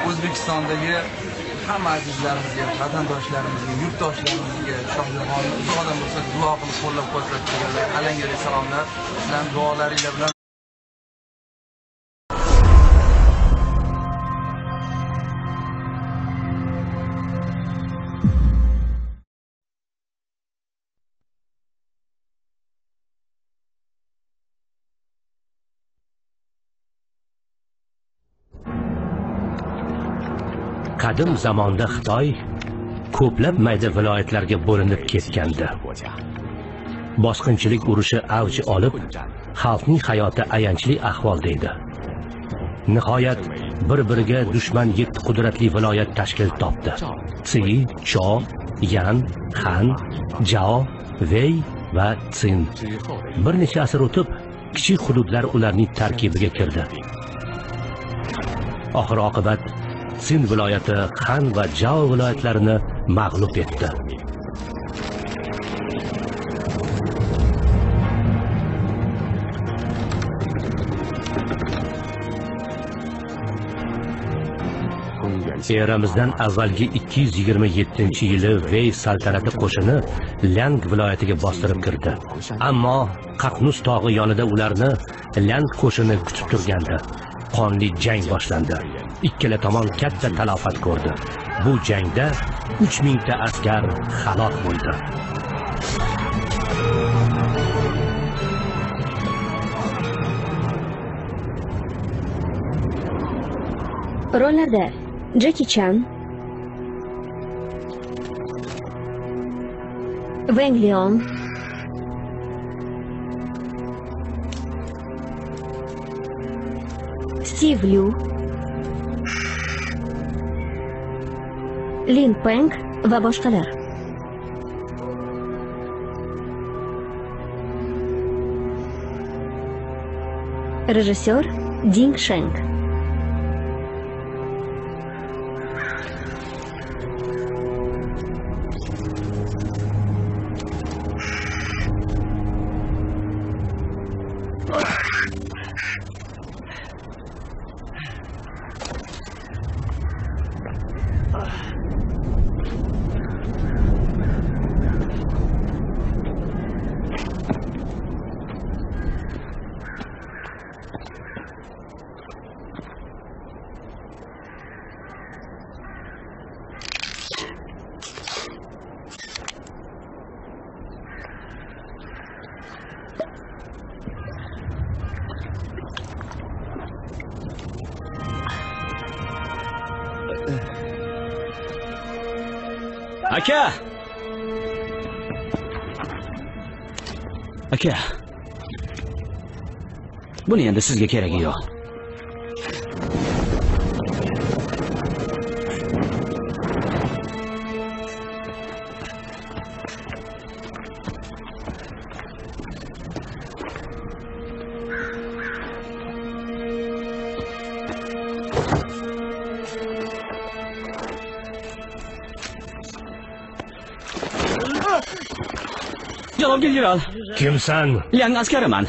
O'zbekistondagi hamma azizlarimizga, vatandoshlarimizga, yurtdoshlarimizga Shohjahon uzoqdan bo'lsa duo qilib qo'llab-quvvatlab turganlar, alangali salomlar bilan duolaringlar bilan qadim zamonda Xitoy ko'plab mayda viloyatlarga bo'linib ketgandi. Bosqinchilik urushi avj olib, xalqning hayoti ayanchli ahvolda edi. Nihoyat bir-biriga dushman 7 qudratli viloyat tashkil topdi. Tsi, Cho, Yan, Han, Jao, Vey va Tsin. Bir necha asr o'tib, kichik hududlar ularning tarkibiga kirdi. Oxir oqibat Tsin viloyati Han va Jao viloyatlarini mag'lub etdi. Eramizdan avvalgi 227-yili Vey saltanati qo'shini Liang viloyatiga bostirib kirdi. Ammo Qaqnus tog'i yonida ularni Liang qo'shini kutib turgandi. Qonli jang boshlandi. Ikkala tomon katta talafot ko'rdi. Bu jangda 3000 ta askar halok bo'ldi. Rollarda Jackie Chan, Wang Liang, Steve Liu, Lin Peng va boshqalar. Rejissyor Ding Sheng. Aka! Aka. Buni endi sizga keragi yo'q. Jalobga giral. Kimsan? Liang askariman.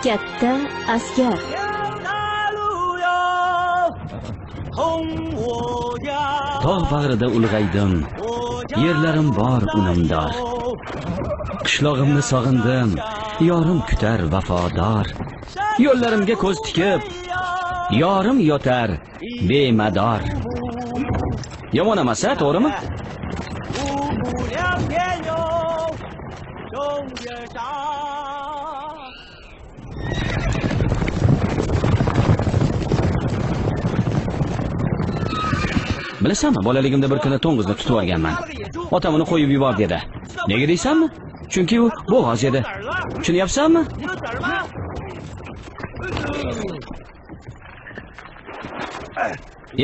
Katta askar. Tog' bag'rida ulg'aydim. Yerlarim bor unumdor. Qishlog'imni sog'indim. Yorim kutar vafodor. Yo'llarimga ko'z tikib, yorim yotar bemador. Yomon emas-a, to'g'rimi? Bilasanmi, bolaligimda bir kuni to'ng'izni tutib olganman. Otam uni qo'yib yubor dedi. Nega deysanmi? Chunki u bo'g'oz edi. Tushunyapsanmi?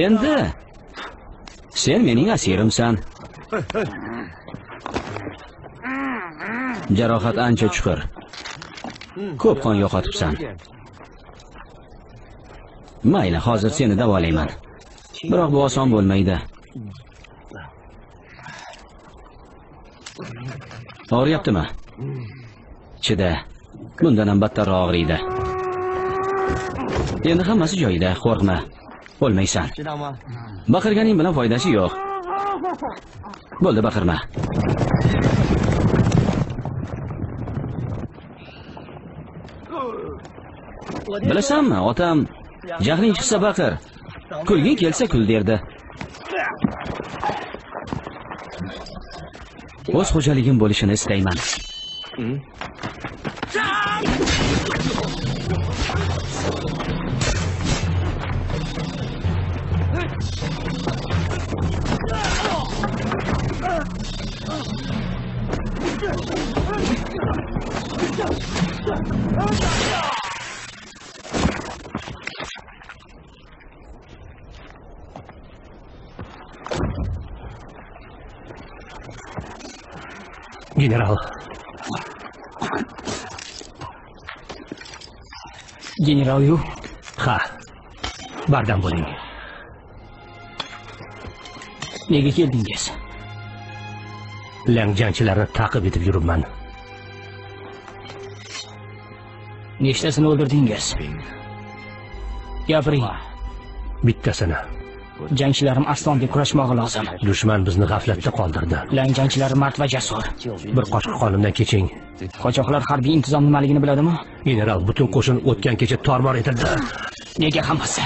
Endi sen mening asirimsan. Jarohat ancha chuqur. Ko'p qon yo'qotibsan. Mayli, hozir seni davolayman. Biroq bu oson bo'lmaydi. Og'riyaptimi? Chida. Bundan ham battarroq og'riydi. Endi hammasi joyida, qo'rqma. O'lmaysan. Baqirganing bilan foydasi yo'q. Bo'ldi, baqirma. Bilasanmi, otam jahling chiqsa baqir, kulging kelsa kul derdi. O'z xo'jaligim bo'lishini istayman. General. General-yu? Ha. Bardam bo'ling. Nega keldingiz? Lang jangchilarni ta'qib etib yuribman. Nechtasini o'ldirdingiz? Gapiring. Bittasini. Jangchilarim Aslonga kurashmog'i lozim. Dushman bizni g'aflatda qoldirdi. Lang jangchilari mard va jasur. Bir qochqi qonimdan keching. Qochoqlar harbiy intizom nimaligini biladimi? General, butun qo'shin o'tgan kecha tormor etildi. Nega hammasi?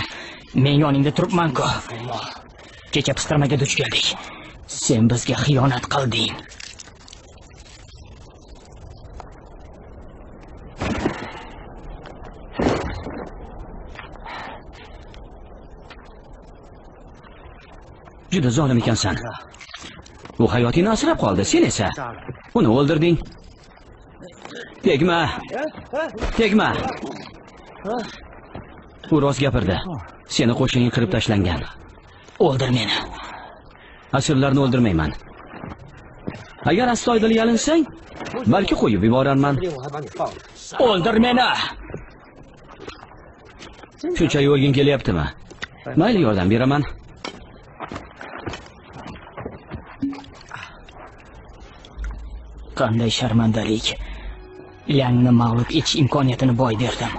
Men yoningda turibman-ku. Kecha pistirmaga duch keldik. Sen bizga xiyonat qilding. Juda zolim ekansan. U hayotingni asrab qoldi, sen esa uni o'ldirding. Tegma. Tegma. U rost gapirdi. Seni qo'shining qirib tashlangan. O'ldir meni. Asirlarni o'ldirmayman. Agar astoydil yalinsang, balki qo'yib yuborarman. O'ldir meni. Shuncha o'lging kelyaptimi? Mayli, yordam beraman. Qanday sharmandalik. Langni mag'lub etish imkoniyatini boy berdim.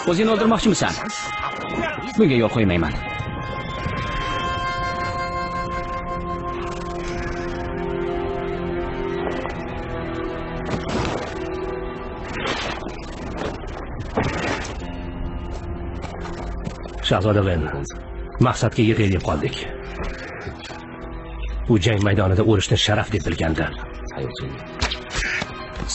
O'zingni o'ldirmoqchimisan? Bunga yo'l qo'ymayman. Shahzoda Ven, maqsadga yetay deb qoldik. U jang maydonida o'lishni sharaf deb bilgandi.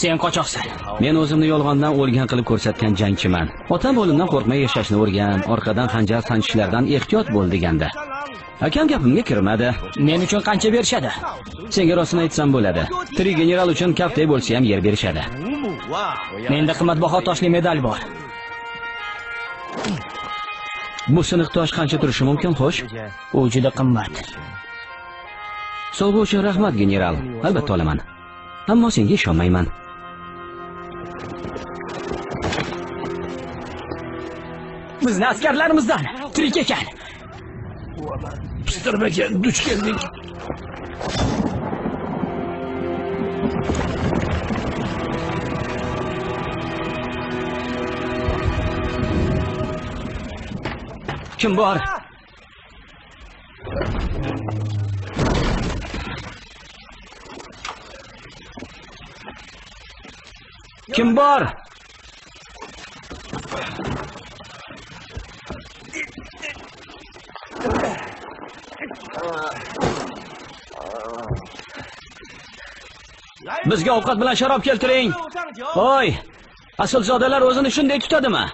Sen qochoqsan. Men o'zimni yolg'ondan o'lgan qilib ko'rsatgan jangchiman. Otam o'limdan qo'rqmay yashashni o'rgan, orqadan xanjar sanchishlardan ehtiyot bo'l deganda. Akam gapimga kirmadi. Men uchun qancha berishadi? Senga rostini aytsam bo'ladi. Tirik general uchun kaftay bo'lsa ham yer berishadi. Menda qimmatbaho toshli medal bor. Bu siniq tosh qancha turishi mumkin, xo'sh? U juda qimmat. Sovg'a uchun rahmat, general. Albatta olaman. Ammo senga ishonmayman. Bizni askarlarimizdan tirik ekan. Pistirmaga duch keldik. Kim bor? Kim bor? Bizga ovqat bilan sharob keltiring. Voy, aslzodalar o'zini shunday tutadimi?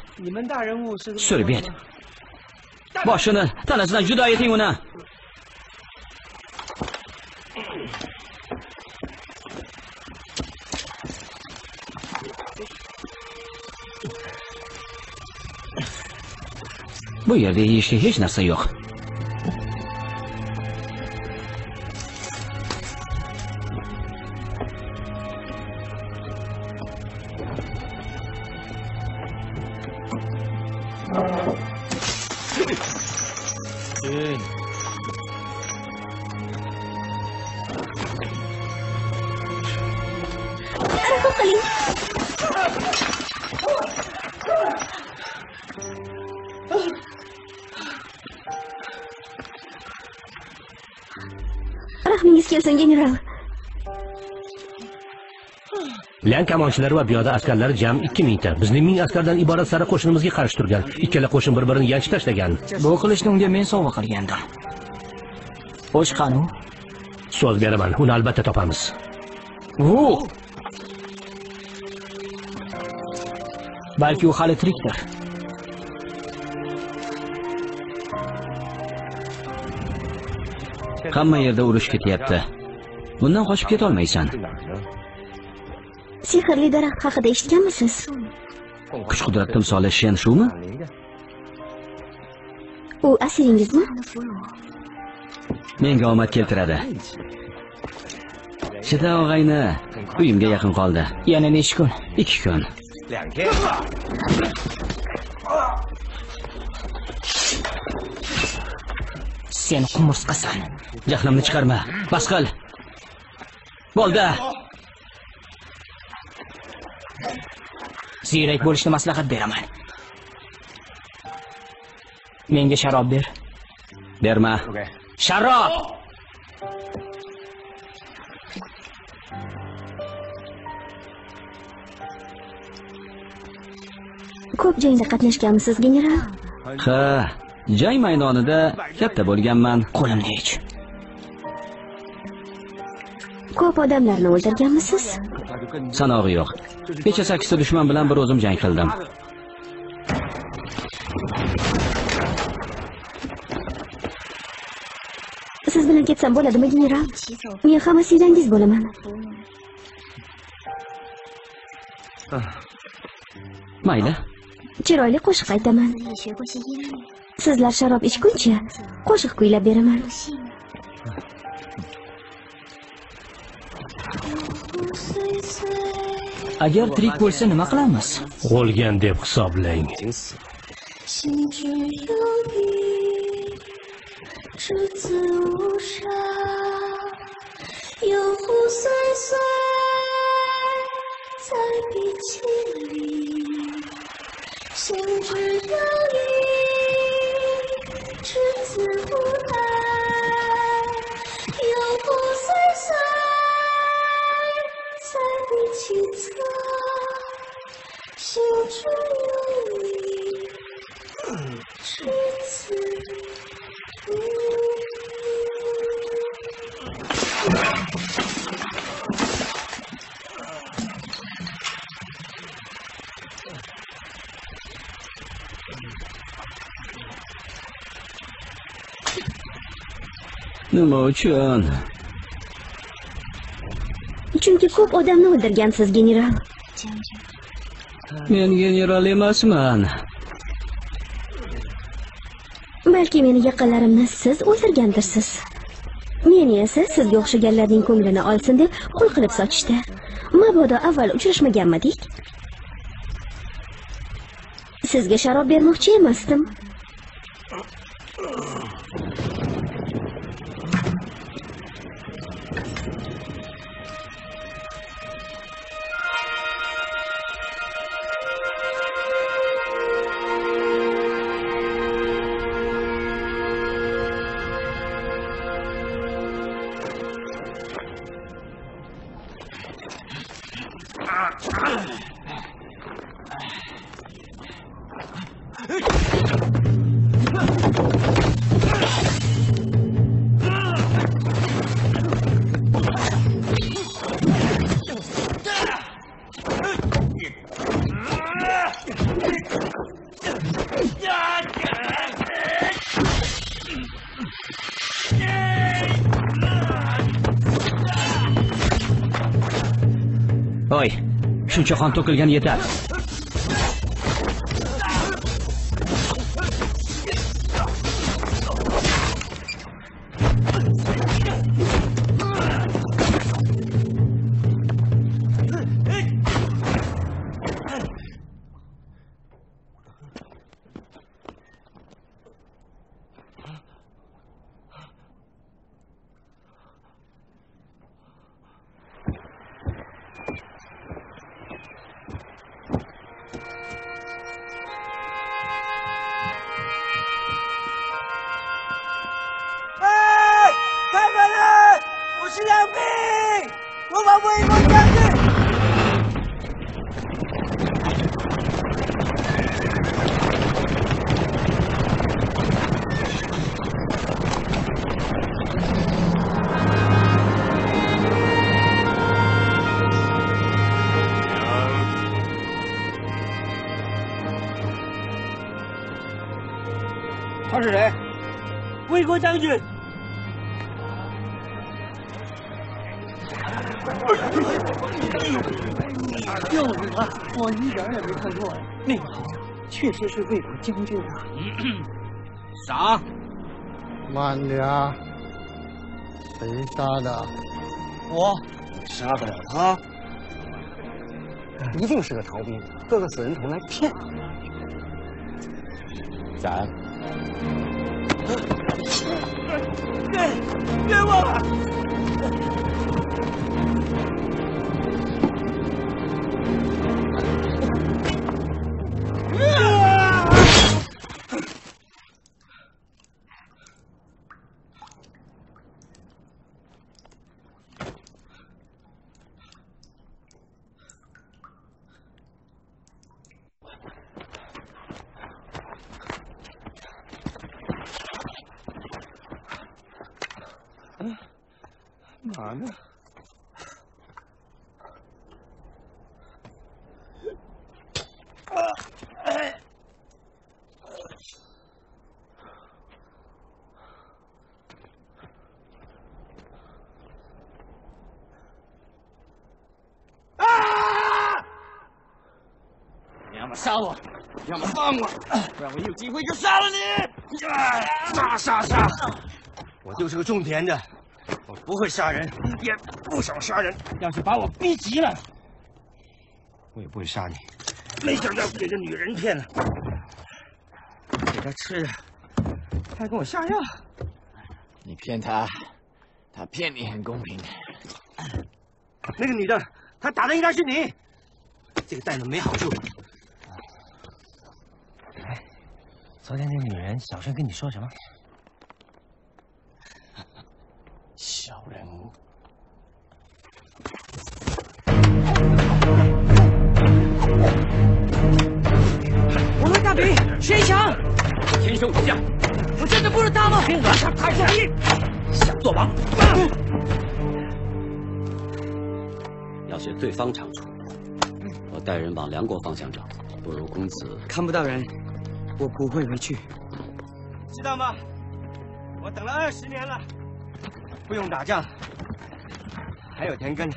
Surbet. Boshini tanasidan judo eting uni. Bu yerda yeyishga hech narsa yo'q. Rahmingiz kelsin, general. Lan kamonchilari va piyoda askarlari jam 2000 ta. Bizning 1000 askardan iborat sari qo'shinimizga qarshi turgan. Ikkala qo'shin bir-birini yanchib tashlagan. Bu qilishni unga men sovg'a qilgandim. Xo'sh, qani? So'z beraman, uni albatta topamiz. Balki u hali tirikdir. Hamma yerda urush ketyapti. Bundan qochib keta olmaysan. Sehrli daraxt haqida eshitganmisiz? Kuch-qudrat timsoli Shen shumi? U asiringizmi? Menga omad keltiradi. Shida og'ayni uyimga yaqin qoldi. Yana necha kun? 2 kun. Sen qumursqasan. Jahlimni chiqarma. Bas qil. Bo'ldi. Ziyrak bo'lishni maslahat beraman. Menga sharob ber. Berma. Sharob! Ko'p jangda qatnashganmisiz, general? Ha, jang maydonida katta bo'lganman. Qo'limni ich. Ko'p odamlarni o'ldirganmisiz? Sanog'i yo'q. Kecha 8 ta dushman bilan bir o'zim jang qildim. Siz bilan ketsam bo'ladimi, general? Men hamma siydangiz bo'laman. Mayli. Chiroyli qo'shiq aytaman. Sizlar sharob ichguncha qo'shiq kuylab beraman. Agar tirik bo'lsa nima qilamiz? O'lgan deb hisoblang. 心只有你，赤子无伤，游湖岁岁在笔记里，心只有你，赤子无碍，游湖岁岁在笔记册，心只有你。赤子无Nima uchun? Chunki ko'p odamni o'ldirgansiz, general. Men general emasman. Balki meni yaqinlarimni siz o'ldirgandirsiz. Meni esa sizga o'xshaganlarning ko'nglini olsin deb qul qilib sochishdi. Mabodo avval uchrashmaganmidik? Sizga sharob bermoqchi emasdim. Voy, shuncha qon to'kilgan yetar.他是谁？魏国将军。就是他，我一点也没看错呀。那个好像确实是魏国将军啊。赏。慢点，谁杀的？我杀得了他？一定是个逃兵，各个死人头来骗你。斩！冤枉啊！哪呢？你要么杀我，要么放我，不然我有机会就杀了你！杀！我就是个种田的。我不会杀人，也不想杀人。要是把我逼急了，我也不会杀你。没想到给这女人骗了，给她吃的，她还给我下药。你骗她，她骗你很公平。那个女的，她打的应该是你。这个蛋子没好处。哎，昨天那女人小声跟你说什么？小人物。我们大比谁强？天生武将，我真的不是他吗？别管他太容易，想做王。要学对方长处。我带人往梁国方向找，不如公子看不到人，我不会回去。知道吗？我等了20年了，不用打仗，还有田根。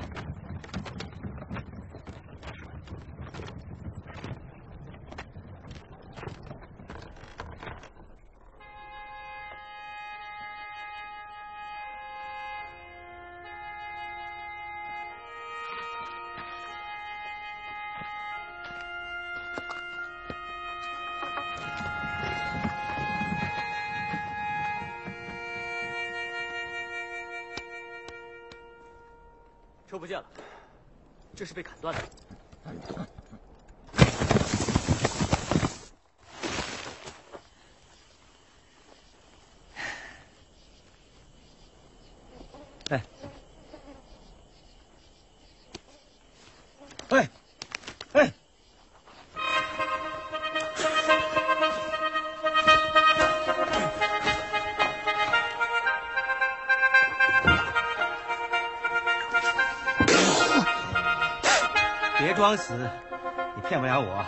车不见了，这是被砍断的。哎，哎，哎！别装死，你骗不了我。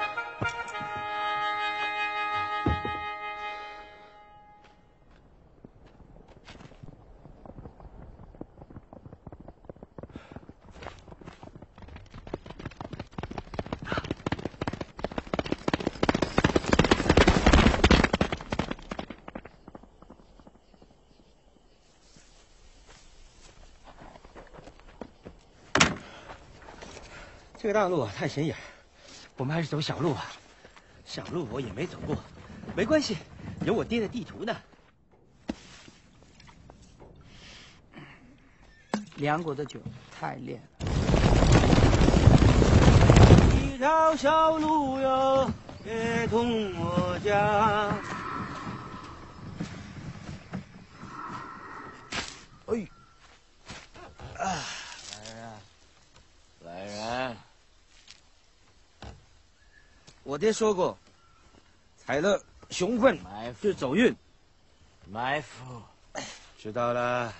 这个大路太显眼，我们还是走小路吧。小路我也没走过，没关系，有我爹的地图呢。梁国的酒太烈了。一条小路哟，接通我家。哎，来人！我爹说过，踩了熊粪就走运。埋伏，知道了。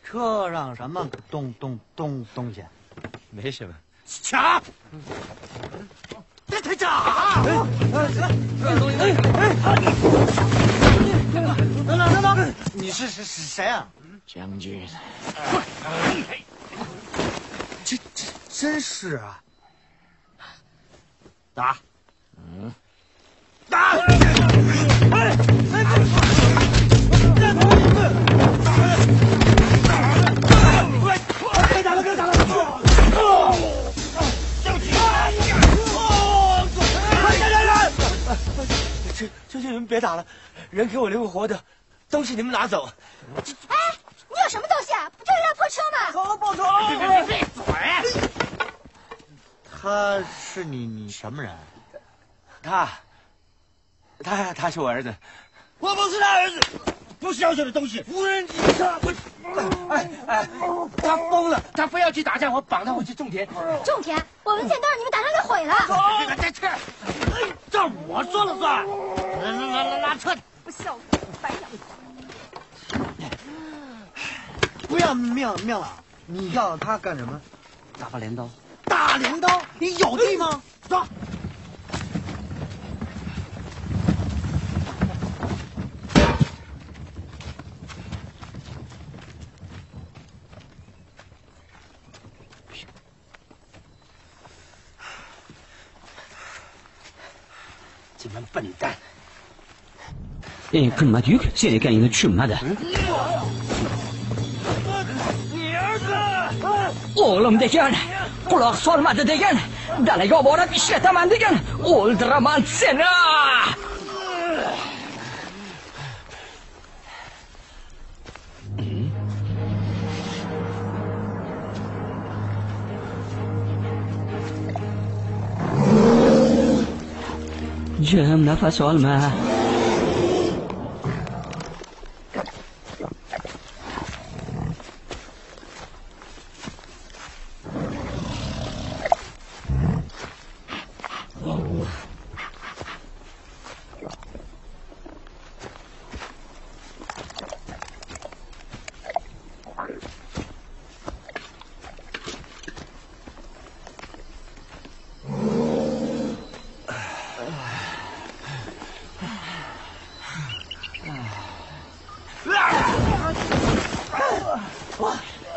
车上什么东西？没什么。抢！队长！等，你是谁啊？将军。这真是啊！打！打！别打了！这些人别打了，人给我留个活的，东西你们拿走。哎，你有什么东西啊？不就是辆破车吗？报仇！闭嘴！他是你什么人？他是我儿子。我不是他儿子，不小小的东西，无人机他不。他疯了，他非要去打仗，我绑他回去种田。种田，我们田都让你们打仗给毁了。这车，这我说了算。拉车！不孝子，白养。不要命了！你要他干什么？打把镰刀。大镰刀？你有地吗？走。你们笨蛋qimmat yuk sen ekaningni tushunmadi. O'g'lim degan, quloq solmadi degan, dalaga olib borib ishlataman degan, o'ldiraman seni. Jim, nafas olma.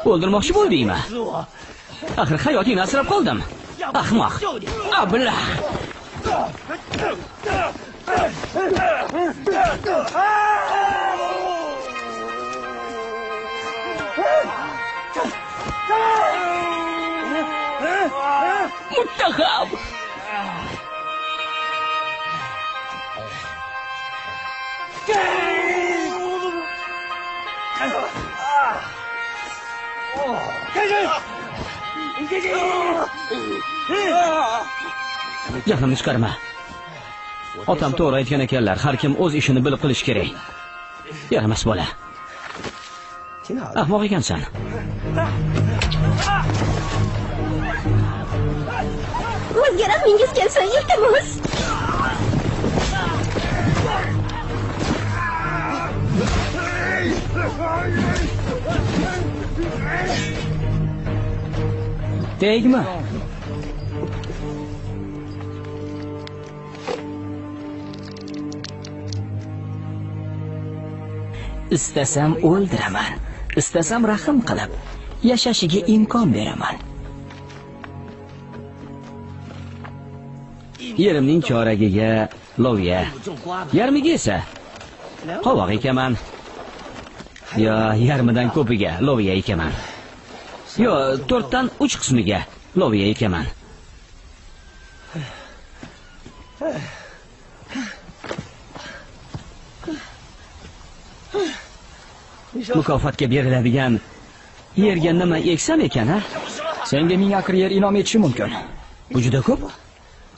O'ldirmoqchi bo'ldingmi? Axir hayotingni asrab qoldim. Ahmoq. Ablah. Muttaham. Jahlimni chiqarma. Otam to'g'ri aytgan ekanlar, har kim o'z ishini bilib qilish kerak. Yaramas bola. Ahmoq ekansan. O'zga rahmingiz kelsa, iltimos. Tegma. Istasam o'ldiraman, istasam rahim qilib yashashiga imkon beraman. Yerimning choragiga loviya, yarmiga esa qovoq ekaman. Yo, yarmidan ko'piga loviya ekaman. Yo, 4 dan 3 qismiga loviya ekaman. Mukofotga beriladigan yerga nima eksam ekan, ha? Senga 1000 akr yer inom etishi mumkin. Bu juda ko'p.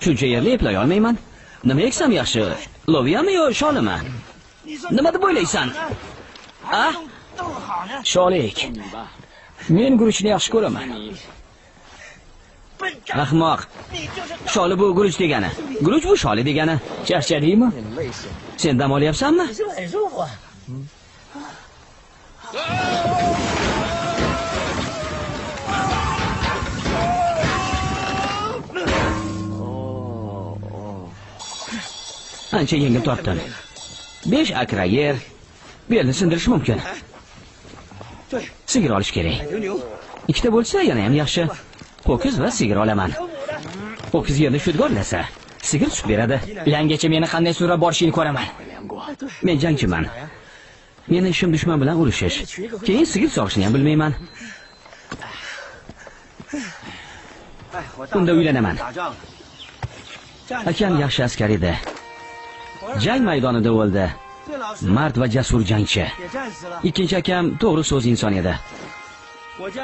Shuncha yerni eplay olmayman. Nima eksam yaxshi? Loviyami yo sholimi? Nima deb o'ylaysan? A? Sholik. Men guruchni yaxshi ko'raman. Ahmoq. Sholi bu guruch degani. Guruch bu sholi degani. Charchadingmi? Sen dam olyapsanmi? Ancha yengil tortdim. 5 akra yer belni sindirish mumkin. Sigir olish kerak. Ikkita bo'lsa yana ham yaxshi. Ho'kiz va sigir olaman. Ho'kiz yerni shudgorlasa, sigir sut beradi. Yangacha meni qanday so'rab borishingni ko'raman. Men jangchiman. Meni ishim dushman bilan urushish. Keyin sigir sog'ishni ham bilmayman. Unda uylanaman. Akam yaxshi askar edi. Jang maydonida o'ldi. Mard va jasur jangchi. Ikkinchi akam to'g'ri so'z inson edi.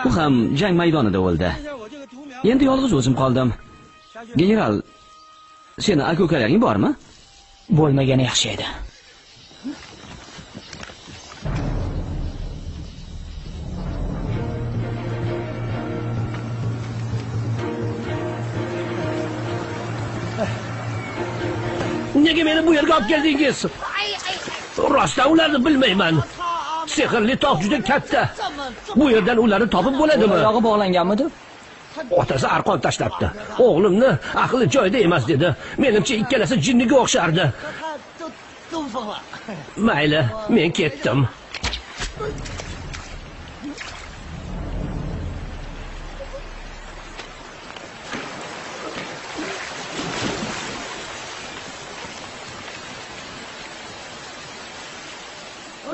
U ham jang maydonida o'ldi. Endi yolg'iz o'zim qoldim. General, seni aka-ukalaring bormi? Bo'lmagani yaxshi edi. Nega meni bu yerga olib keldingiz? Rostdan ularni bilmayman. Sehrli tog' juda katta. Bu yerdan ularni topib bo'ladimi? Oyog'i bog'langanmidi? Otasi arqon tashlabdi. O'g'limni aqli joyida emas dedi. Menimcha ikkalasi jinniga o'xshardi. Mayli, men ketdim.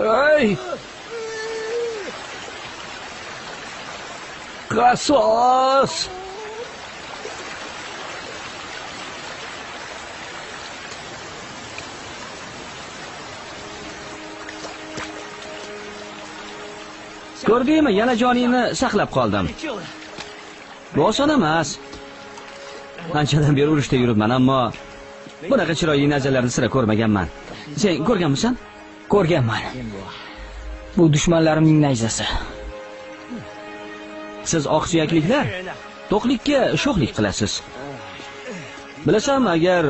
Ay! Qasos! Ko'rdingmi, yana joningni saqlab qoldim. Bu oson emas. Anchadan beri urushda yuribman, ammo bunaqa chiroyli nazalarni sira ko'rmaganman. Sen ko'rganmisan? Ko'rganman. Bu dushmanlarimning nayzasi. Siz oqsuyakliklar to'qlikka sho'xlik qilasiz. Bilasanmi, agar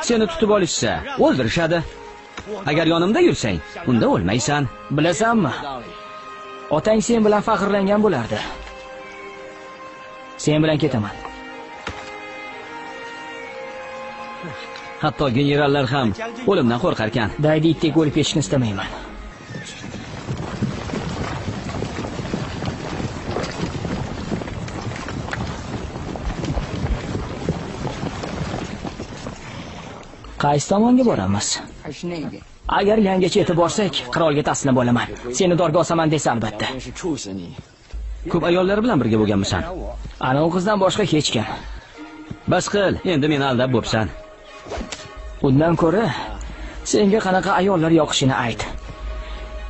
seni tutib olishsa, o'ldirishadi. Agar yonimda yursang, unda o'lmaysan. Bilasanmi? Otang sen bilan faxrlangan bo'lardi. Sen bilan ketaman. Hatto generallar ham o'limdan qo'rqar ekan. Daydi itdek o'lib ketishni istamayman. Qaysi tomonga boramiz? Agar yangacha yetib borsak, qirolga taslim bo'laman. Seni dorga osaman desa albatta. Ko'p ayollar bilan birga bo'lganmisan? Ana u qizdan boshqa hech kim. Bas qil, endi meni aldab bo'psan. Undan ko'ra senga qanaqa ayollar yoqishini ayt.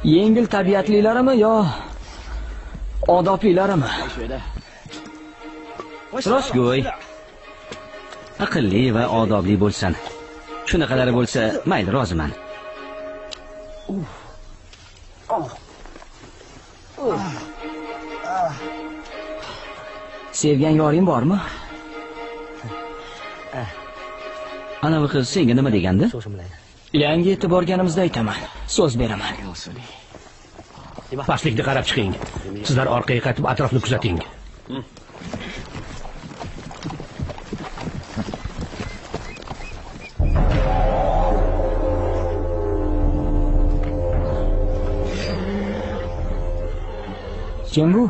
Yengil tabiatlilarimi yo odoblilarimi? Rostgo'y. Aqlli va odobli bo'lsin. Shunaqalari bo'lsa, mayli, roziman. Sevgan yoring bormi? Anavi qiz senga nima degandi? Yangi yetib borganimizda aytaman. So'z beraman. Pastlikni qarab chiqing. Sizlar orqaga qaytib atrofni kuzating. Kim bu?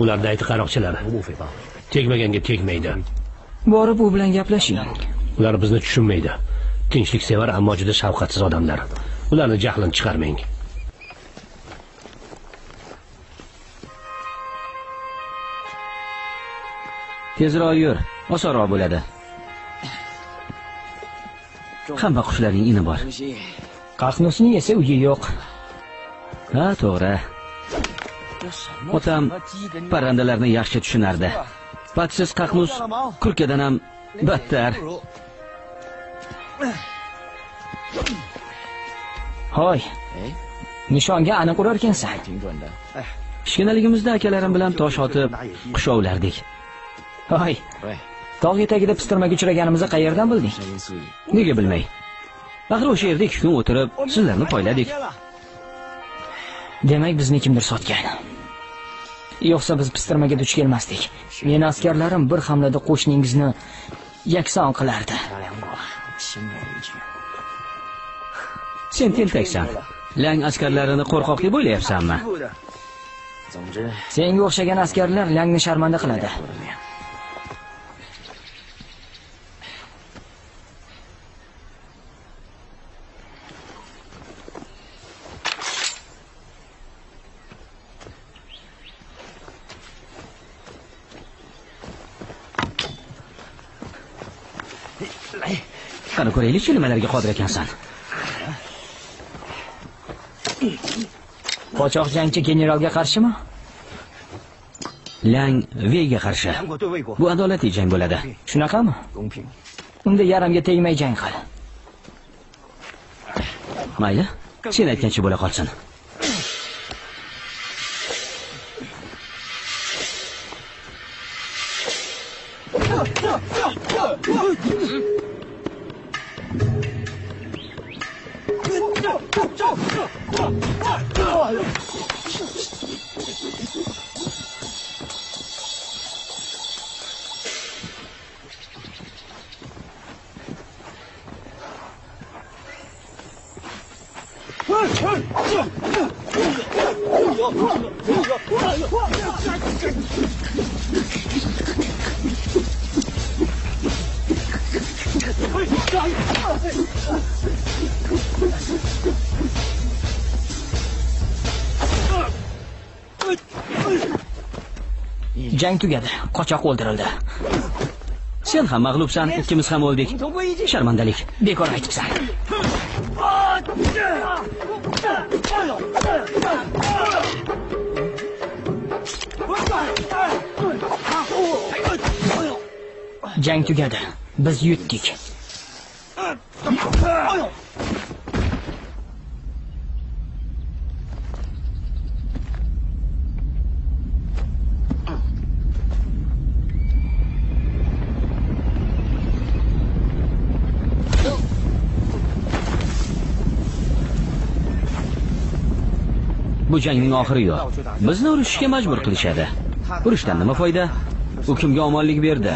Ular dayti qaroqchilar. Tegmaganga tegmaydi. Borib u bilan gaplashing. Ular bizni tushunmaydi. Tinchlik sevar, ammo juda shafqatsiz odamlar. Ularni jahlini chiqarmang. Tezroq yur, osonroq bo'ladi. Hamma qushlarning ini bor. Qaqnusning esa uyi yo'q. Ha, to'g'ri. Otam parrandalarni yaxshi tushunardi. Patsiz qaqnus kurkadan ham battar. Hoy. Nishonga aniq urar ekansan. Kichkinaligimizda akalarim bilan tosh otib, qush ovlardik. Hoy. Tog' etagida pistirmaga uchraganimizni qayerdan bilding? Nega bilmay? Axir o'sha yerda 2 kun o'tirib, sizlarni poyladik. Demak, bizni kimdir sotgan. Yo'qsa biz pistirmaga duch kelmasdik. Men askarlarim bir hamlada qo'shningizni yakson qilardi. Sen tentaksan. Lang askarlarini qo'rqoq deb o'ylayapsanmi? Senga o'xshagan askarlar langni sharmanda qiladi. Qani ko'raylik, nimalarga qodir ekansan. Qochoq jangchi generalga qarshimi? Lang Veyga qarshi. Bu adolatli jang bo'ladi. Shunaqami? Unda yaramga tegmay jang qil. Mayli, sen aytgancha bo'la qolsin. Jang tugadi. Qochoq o'ldirildi. Sen ham mag'lubsan, ikkimiz ham o'ldik. Sharmandalik. Bekor aytibsan. Jang tugadi. Biz yutdik. Bu jangning oxiri yo'q. Bizni urushishga majbur qilishadi. Urushdan nima foyda? U kimga omonlik berdi?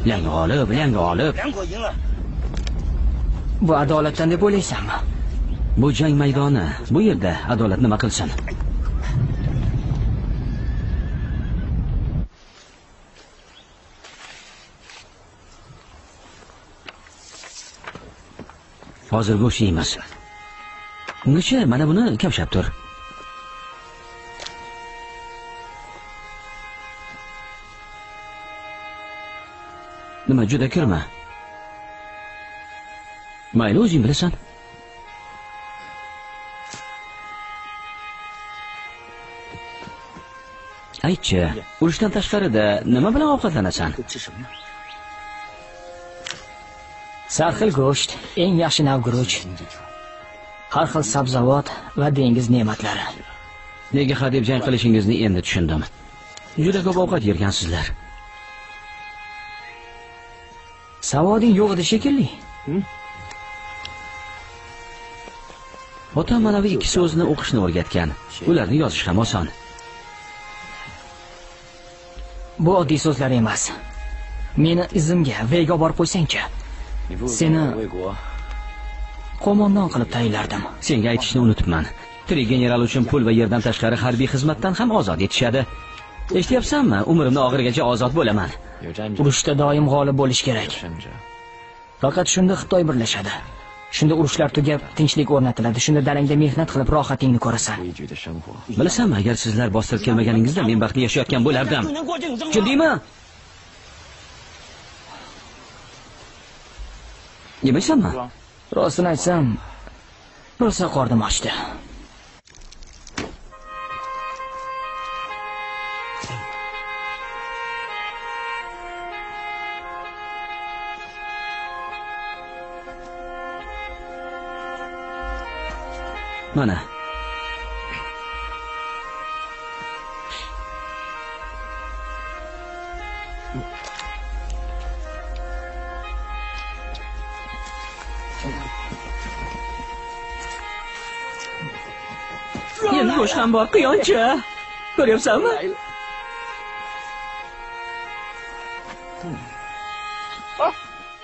Lang g'olib, lang g'olib. Bu adolatdan deb o'ylaysanmi? Bu jang maydoni. Bu yerda adolat nima qilsin? Hozir go'sht yeymiz. Ungacha mana buni kapshab tur. Nima juda kirma. Mayli, o'zing bilasan. Aytchi, urushdan tashqarida nima bilan ovqatlanasan? Sarxil go'sht, eng yaxshi nav guruch, har xil sabzavot va dengiz ne'matlari. Nega hadeb jang qilishingizni endi tushundim. Juda ko'p ovqat yergansizlar. Savoding yo'q edi shekilli. Otam mana bu ikki so'zni o'qishni o'rgatgan. Ularni yozish ham oson. Bu oddiy so'zlar emas. Meni izimga Vega borib qo'ysang-chi. Seni qo'mondon qilib tayinlardim. Senga aytishni unutibman. Tirik general uchun pul va yerdan tashqari harbiy xizmatdan ham ozod etishadi. Eshityapsanmi? Umrimni oxirigacha ozod bo'laman. Urushda doim g'olib bo'lish kerak. Faqat shunda Xitoy birlashadi. Shunda urushlar tugab, tinchlik o'rnatiladi. Shunda dalangda mehnat qilib rohatingni ko'rasan. Bilasanmi, agar sizlar bostirib kelmaganingizda men baxtli yashayotgan bo'lardim. Tushundingmi? Yemaysanmi? Rostini aytsam, rosa qornim ochdi. Mana. Endi go'sht ham bor, quyonchi. Ko'ryapsanmi?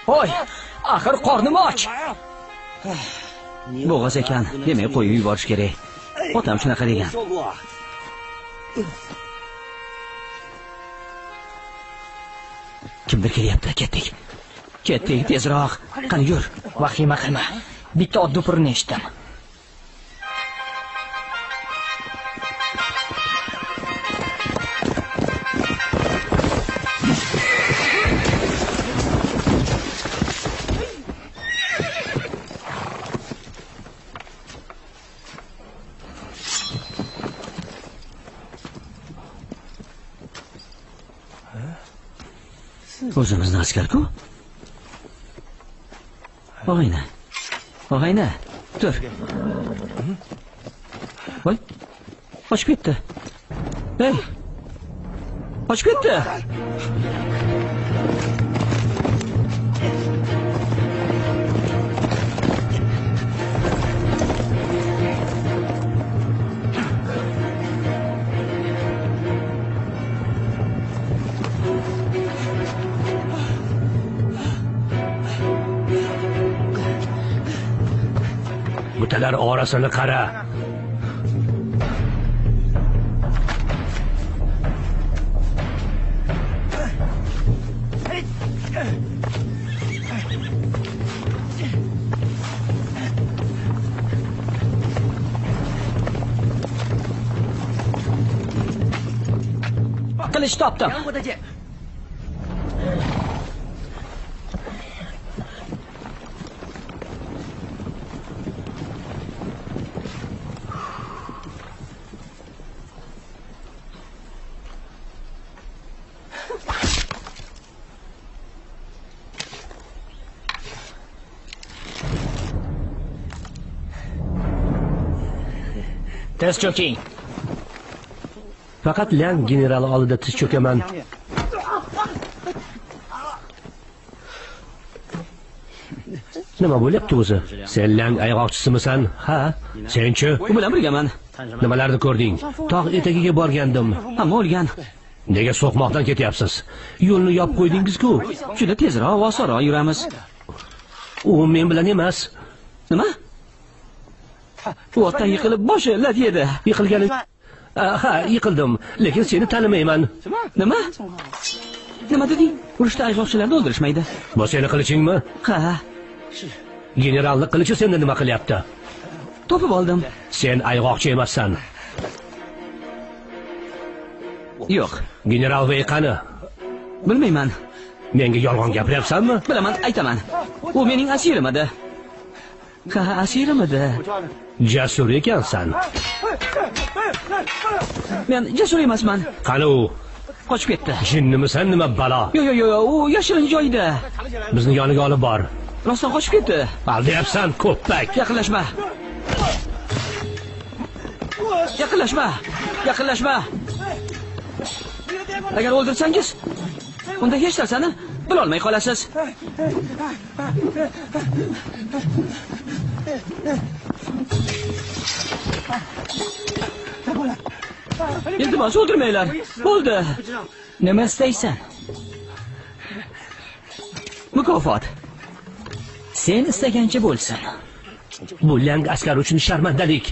Hoy, axir qornim och. Bo'g'oz ekan, demak qo'yib yuborish kerak. Otam shunaqa degan. Kimdir kelyapti, ketdik. Ketdik, tezroq. Qani yur. Vahima qilma. Bitta ot dupurini eshitdim. O'zimizni askar-ku. Og'ayna. Og'ayna, tur. Voy. Qochib ketdi. Hey. Qochib ketdi. Butalar orasini qara. Qilich topdim. Tez cho'king. Faqat Liang generali oldida tiz cho'kaman. Nima bo'lyapti o'zi? Sen Liang ayg'oqchisisan? Ha? Sen-chi? U bilan birgaman. Nimalarni ko'rding? Tog' etagiga borgandim. Hamma o'lgan. Nega so'qmoqdan ketyapsiz? Yo'lni yopib qo'ydingiz-ku. Juda tezroq, osonroq yuramiz. U men bilan emas. Nima? U otdan yiqilib boshi lat yedi. Yiqilganing? Ha, yiqildim, lekin seni tanimayman. Nima? Nima deding? Urushda ayg'oqchilarni o'ldirishmaydi. Bu seni qilichingmi? Ha. Generalning qilichi senda nima qilyapti? Topib oldim. Sen ayg'oqchi emassan. Yo'q. General Vey qani? Bilmayman. Menga yolg'on gapiryapsanmi? Bilaman, aytaman. U mening asirim edi. Ha, asirimidi? Jasur ekansan. Men jasur emasman. Qani u? Qochib ketdi. Jinnimisan nima balo? Yo'q, u yashirin joyda. Bizni yoniga olib bor. Rostdan qochib ketdi. Aldayapsan, ko'ppak. Yaqinlashma. Yaqinlashma. Agar o'ldirsangiz, unda hech narsani bilolmay qolasiz. Iltimos o'ldirmanglar. Bo'ldi. Nima istaysan? Mukofot. Sen istagancha bo'lsin. Bu lang askar uchun sharmandalik.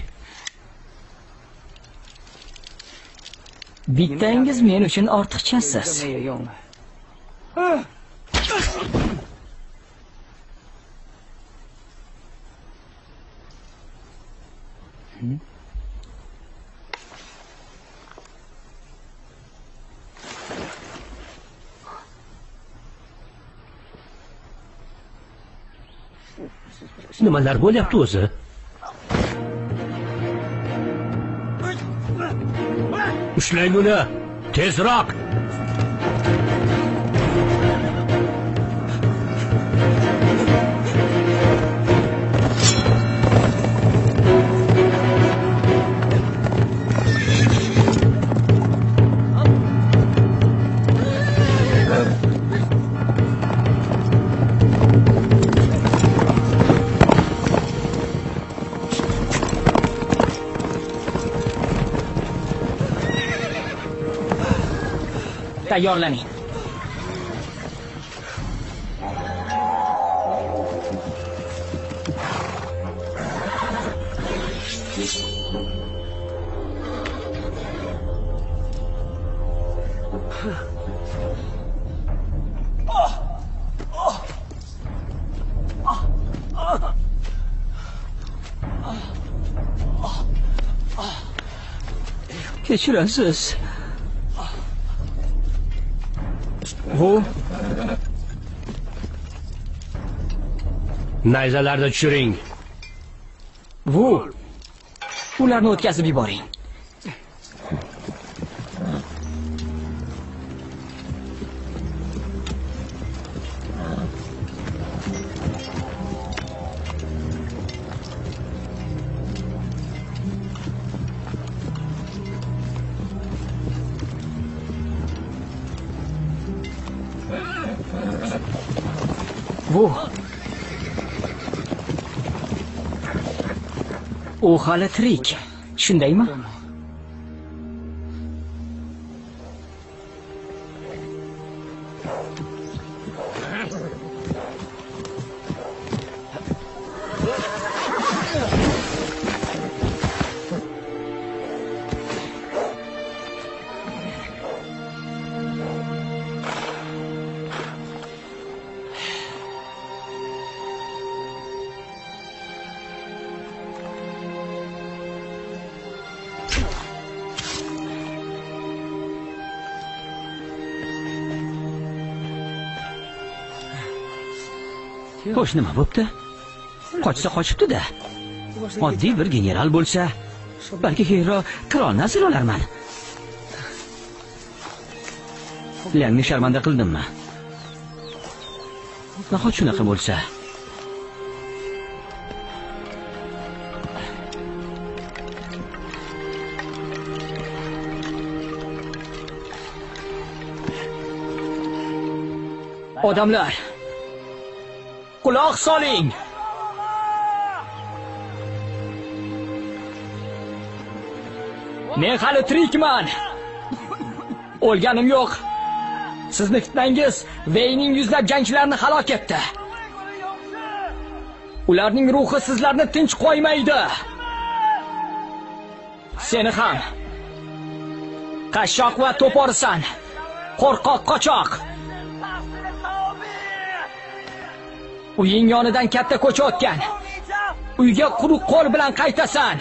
Bittangiz men uchun ortiqchasiz. Nimalar bo'lyapti o'zi? Ushlang uni, tezroq. Tayyorlaning. Kechirasiz. Bu Nayzalarni tushiring. ularni o'tkazib yuboring. U hali tirik, shundaymi? Xo'sh, nima bo'pti? Qochsa qochibdi-da. Oddiy bir general bo'lsa, balki keyinroq qirolni asir olarman. Langni sharmanda qildimmi? Nahot shunaqa bo'lsa? Odamlar, quloq soling. Men hali tirikman. O'lganim yo'q. Sizni fitnangiz Veyning yuzlab jangchilarini halok etdi. Ularning ruhi sizlarni tinch qo'ymaydi. Seni ham qashshoq va to'porsan. Qo'rqoq qochoq. Uying yonidan katta ko'cha o'tgan. Uyga quruq qo'l bilan qaytasan.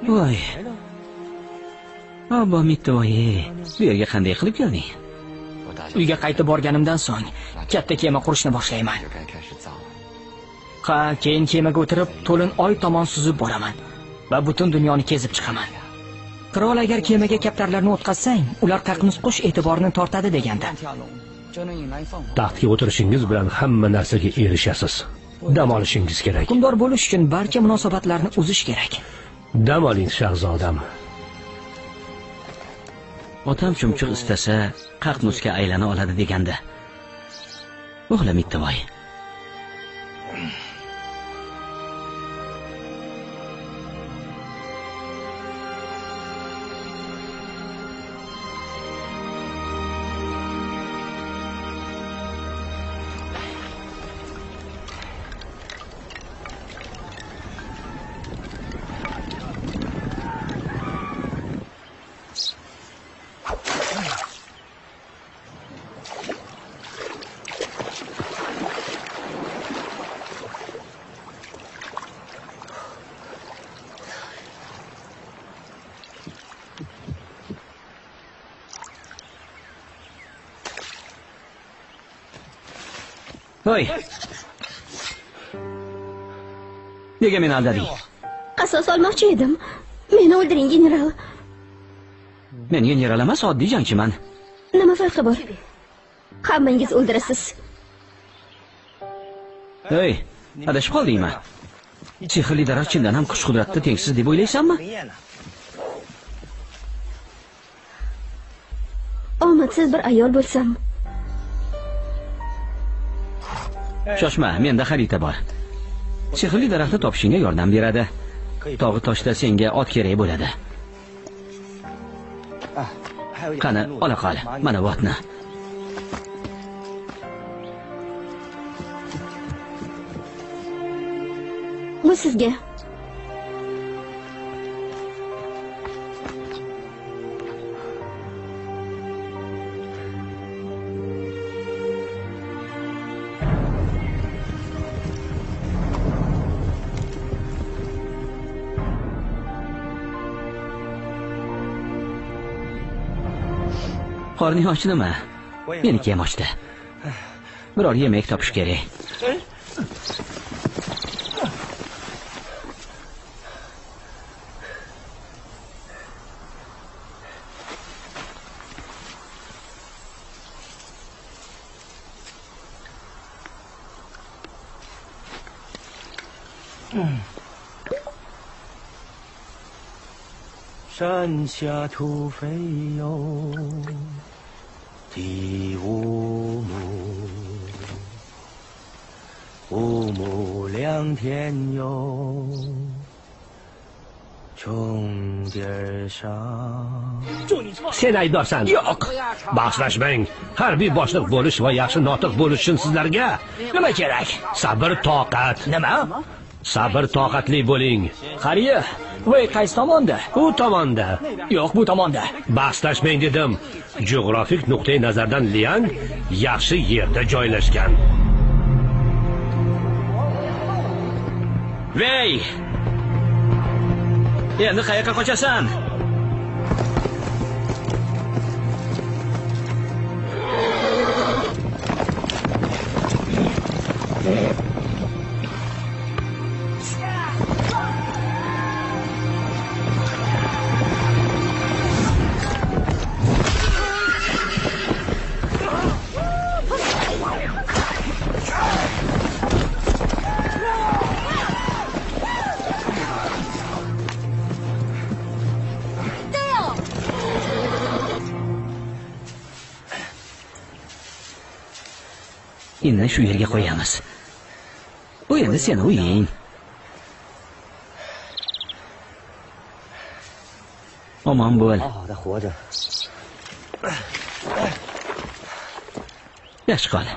voy abbo Mittivoy, bu yerga qanday qilib kelding? Uyga qaytib borganimdan so'ng katta kema qurishni boshlayman. Keyin kemaga o'tirib to'lin oy tomon suzib boraman va butun dunyoni kezib chiqaman. Qirol agar kemaga kaptarlarni o'tkazsang, ular qaqnus qush e'tiborini tortadi deganda. Taxtga o'tirishingiz bilan hamma narsaga erishasiz. Dam olishingiz kerak. Hukmdor bo'lish uchun barcha munosabatlarni uzish kerak. Dam oling, shahzodam. Otam chumchuq istasa, qaqnusga aylana oladi deganda. O'g'lim Mittivoy. Hoy. Nega meni aldading? Qasos olmoqchi edim. Meni o'ldiring, general. Men general emas, oddiy jangchiman. Nima farqi bor? Hammangiz o'ldirasiz. Hey, adashib qoldingmi? Sehrli daraxt chindan ham kuch qudratda tengsiz deb o'ylaysanmi? Omadsiz bir ayol bo'lsam. Shoshma, menda xarita bor. Sehrli daraxtni topishingga yordam beradi. Tog'i toshda senga ot kerak bo'ladi. Qani, ola qol. Mana bu otni. Bu sizga. Qorning ochdimi? Meniki ham ochdi. Biror yemek topish kerak.山下土肥油，地无木，无木两天有，穷地儿上。 Sen aybdorsan. Yo'q. Bahslashmang. Harbiy boshliq bo'lish va yaxshi notiq bo'lish uchun sizlarga Nima kerak? sabr, toqat. Nima? Sabr, toqatli bo'ling. Qariya, voy qaysi tomonda? U tomonda. Yo'q, bu tomonda. Bahslashmang dedim. Geografik nuqtai nazardan Liang yaxshi yerda joylashgan. Vey! Endi qayoqqa qochasan? Inni shu yerga qo'yamiz. Bu endi seni uying. Omon bo'l. Yaxshi qol.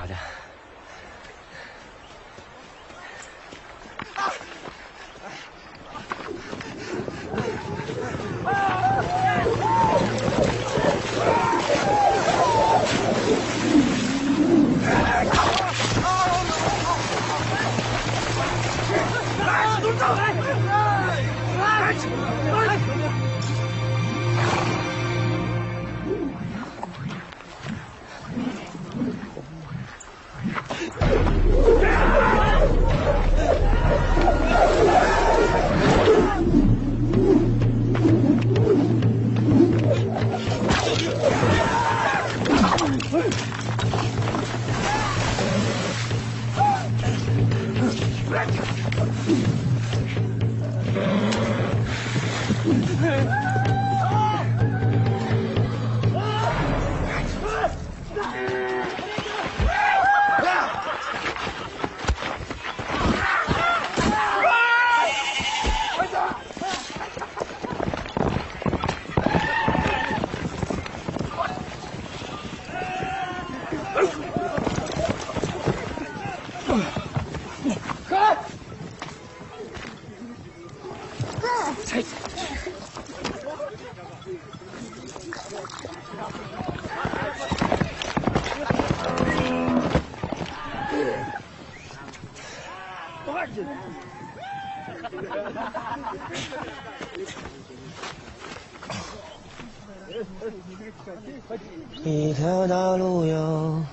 一条道路有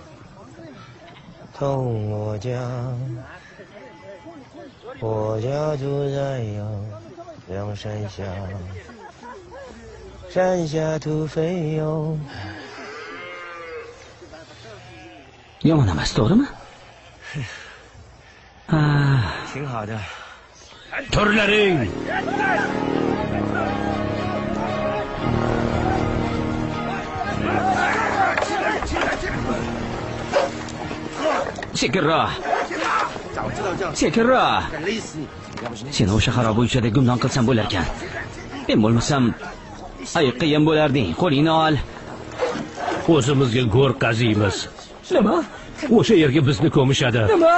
通我家，我家住在阳山下，山下土肥哟。yomon emas, to'g'rimi? Ha, 挺好的。Turlaring! Sekinroq. Sekinroq. Seni o'sha xaroboychada gumdon qilsam bo'lar ekan. Men bo'lmasam ayiqqa yem bo'larding. Qo'lingni ol. O'zimizga go'r qaziymiz. Nima? O'sha yerga bizni ko'mishadi. Nima?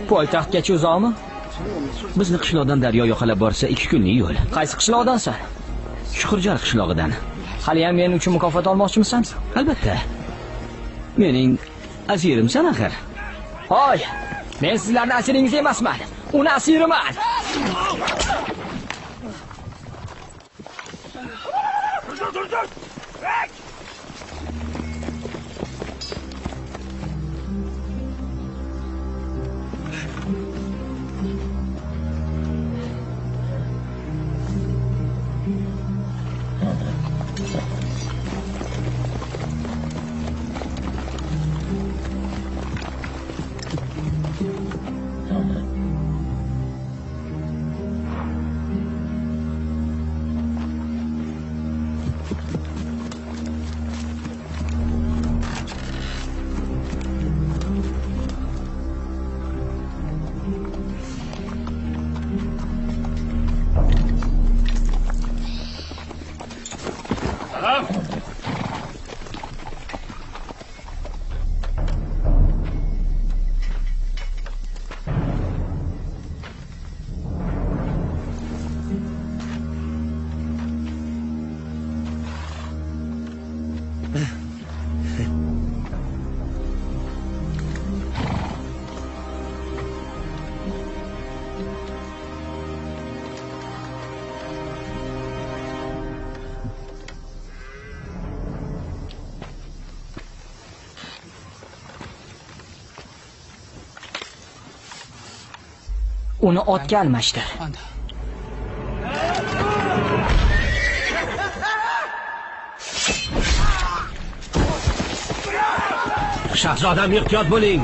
Poytaxtgacha uzoqmi? Bizni qishloqdan daryo yoqalab borsa 2 kunlik yo'l. Qaysi qishloqdansan? Shukurjar qishlog'idan. Hali ham men uchun mukofot olmoqchimisan? Albatta. Mening asirimsan axir. Hoy, men sizlarning asiringiz emasman. Uni asiriman. Uni otga almashdi. Shahzodam, ehtiyot bo'ling.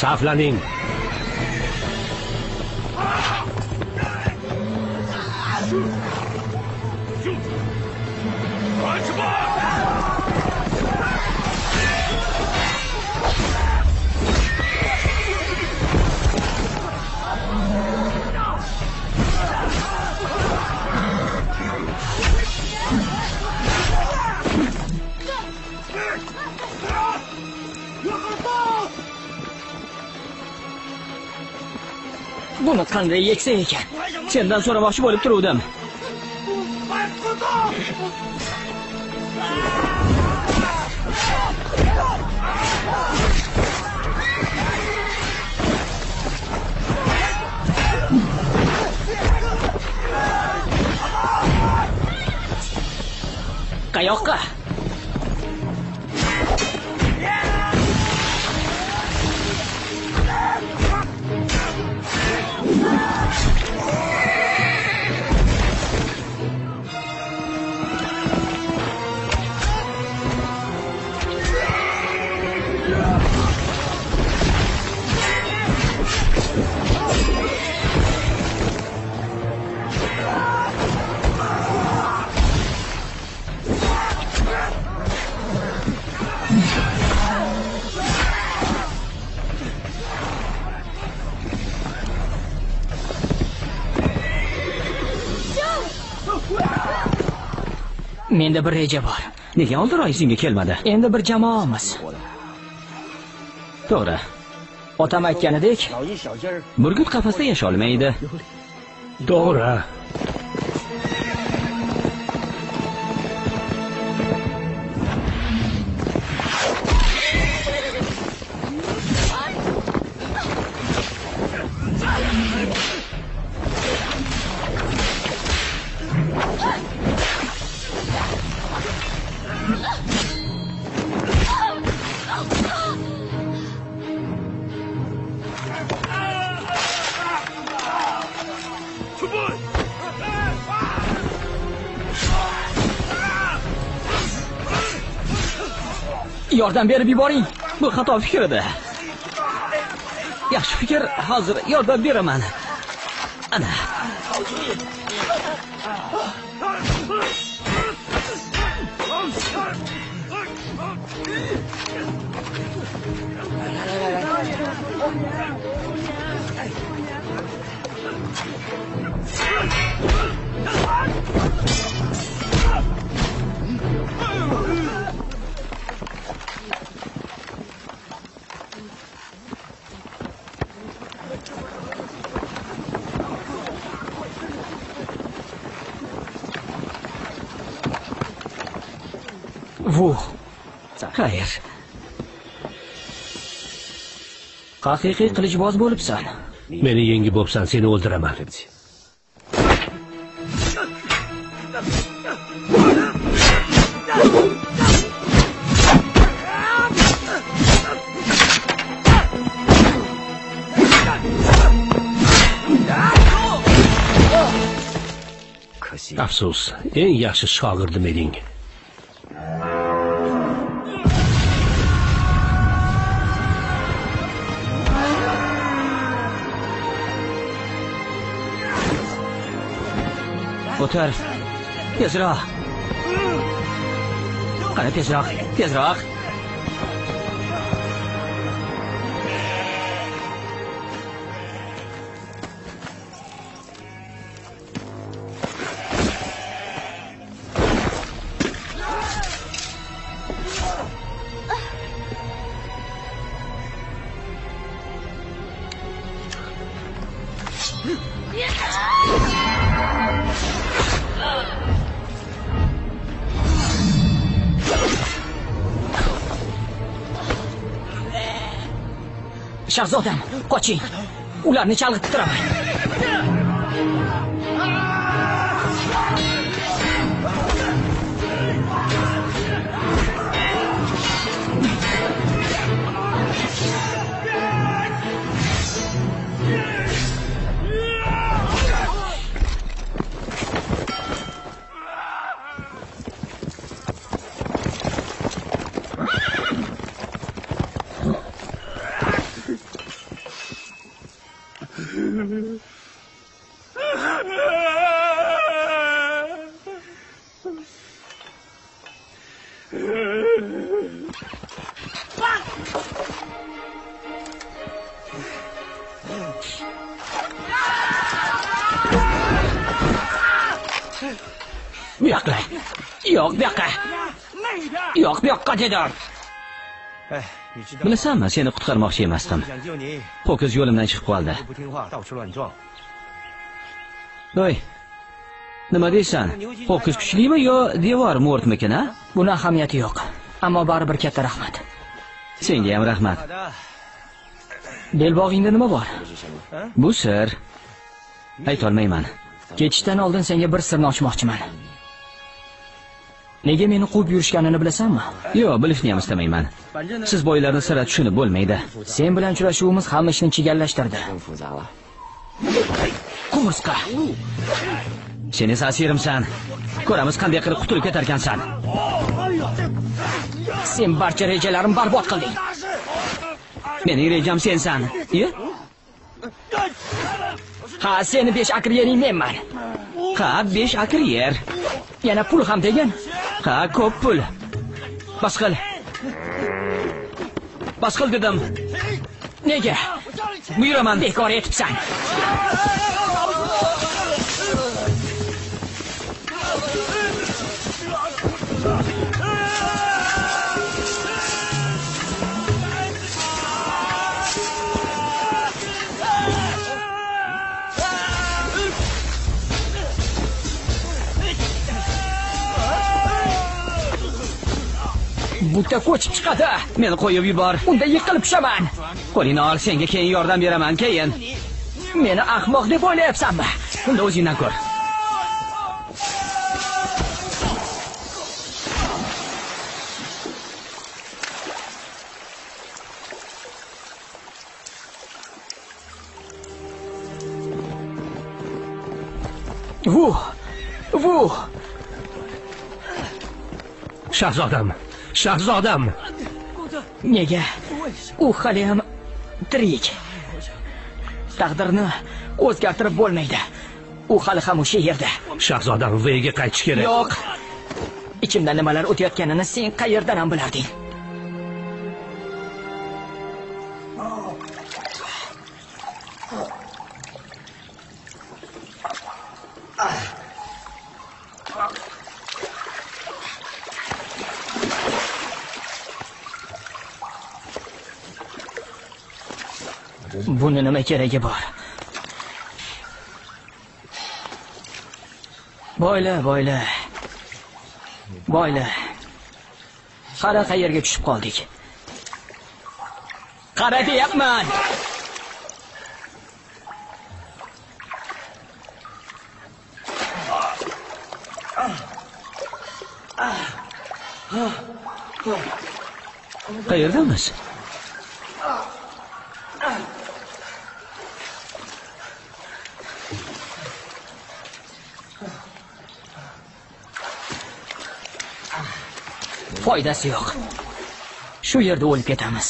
Saflaning. Buni qanday yeksa ekan? Sendan so'ramoqchi bo'lib turuvdim. Qayoqqa? Menda bir reja bor. Nega oldinroq esingga kelmadi? Endi bir jamoamiz. To'g'ri. Otam aytganidek, Burgut qafasda yasha olmaydi. To'g'ri. yordam berib yuboring. Bu xato fikr edi. Yaxshi fikr, hozir yordam beraman. Ana. Vuh. Xayr. Haqiqiy qilichboz bo'libsan. Meni yengib bo'lsan, seni o'ldiraman. Afsus, eng yaxshi shogirdim eding. O'tir. Tezroq. Qani tezroq, tezroq. Shahzodam, qoching. Ularni chalg'itib turaman. Bu yoqqa. Yo'q, bu yoqqa. Yo'q, bu yoqqa dedim. Bilasanmi, seni qutqarmoqchi emasdim. Ho'kiz yo'limdan chiqib qoldi. Voy. Nima deysan? Ho'kiz kuchlimi yo devor mo'rtmikin, ha? Buni ahamiyati yo'q. Ammo baribir katta rahmat. Senga ham rahmat. Belbog'ingda nima bor? Bu sir. Ayta olmayman. Ketishdan oldin senga bir sirni ochmoqchiman. Nega meni quvib yurishganini bilasanmi? Yo'q, bilishni ham istamayman. Siz boylarni sira tushunib bo'lmaydi. Sen bilan uchrashuvimiz hamma ishni chigallashtirdi. Qumursqa. Sen esa asirimsan. Ko'ramiz qanday qilib qutulib ketarkansan. Sen barcha rejalarimni barbod qilding. Mening rejam sensan. Ha, seni 5 akr yering menman. Ha, 5 akr yer. Yana pul ham degan? Ha, ko'p pul. Basqil. Basqil dedim. Nega? Buyuraman. Bekor etibsan. Butta ko'chib chiqadi. Meni qo'yib yubor. Unda yiqilib tushaman. Qo'lingni ol, senga keyin yordam beraman, keyin. Meni ahmoq deb o'ylayapsanmi? Unda o'zingdan ko'r. Vu. Shahzodam. Nega? U hali ham tirik. Taqdirni o'zgartirib bo'lmaydi. U hali ham o'sha yerda. Shahzodam Veyga qaytish kerak. Yo'q. Ichimdan nimalar o'tayotganini sen qayerdan ham bilarding? Buni nima keragi bor? Boyla. Qara qayerga tushib qoldik. Qara deyapman. Qayerdamiz? Foydasi yo'q. Shu yerda o'lib ketamiz.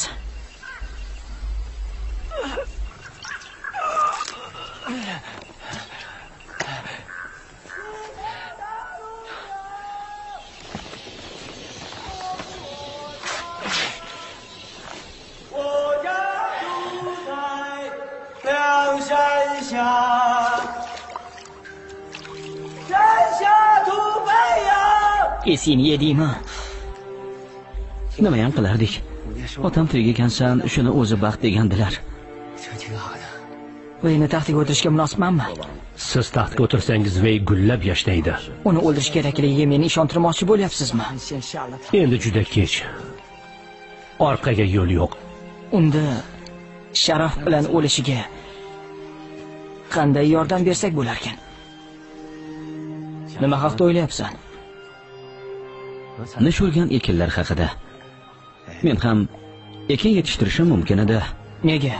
Esingni yedingmi? Nima ham qilardik? Otam tirik ekansan, shuni o'zi baxt degandilar. Veyni taxtga o'tirishga munosibmanmi? Siz taxtga o'tirsangiz Vey gullab yashnaydi. Uni o'ldirish kerakligiga meni ishontirmoqchi bo'lyapsizmi? Endi juda kech. Orqaga yo'l yo'q. Unda sharaf bilan o'lishiga qanday yordam bersak bo'lar ekan? Nima haqda o'ylayapsan? Nishulgan ekinlar haqida. Men ham ekin yetishtirishim mumkin edi. Nega?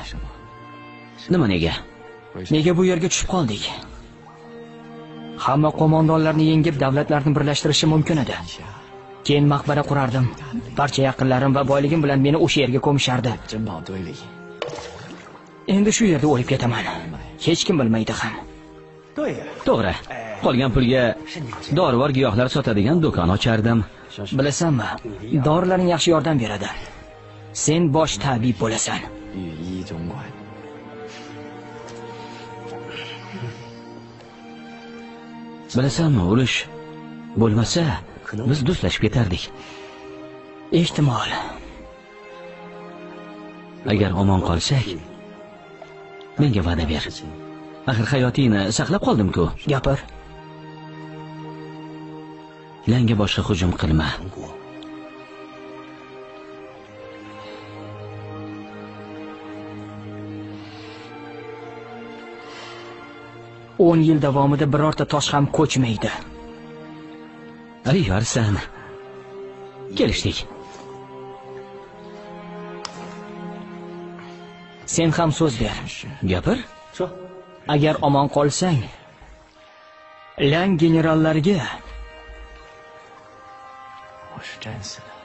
Nima nega? Nega bu yerga tushib qoldik? Hamma qo'mondonlarni yengib davlatlarni birlashtirishi mumkin edi. Keyin maqbara qurardim. Barcha yaqinlarim va boyligim bilan meni o'sha yerga ko'mishardi. Endi shu yerda o'lib ketaman. Hech kim bilmaydi ham. To'g'ri. Qolgan pulga dorivor giyohlar sotadigan do'kon ochardim. Bilasanmi, dorilaring yaxshi yordam beradi. Sen bosh tabib bo'lasan. Bilasanmi, urush bo'lmasa, biz do'stlashib ketardik. Ehtimol. Agar omon qolsak, menga va'da ber. Axir hayotingni saqlab qoldim-ku. Gapir. Langa boshqa hujum qilma. o'n yil davomida birorta tosh ham ko'chmaydi. Ayyorsan. Kelishdik. Sen ham so'z ber. Gapir. Agar omon qolsang, Lang generallariga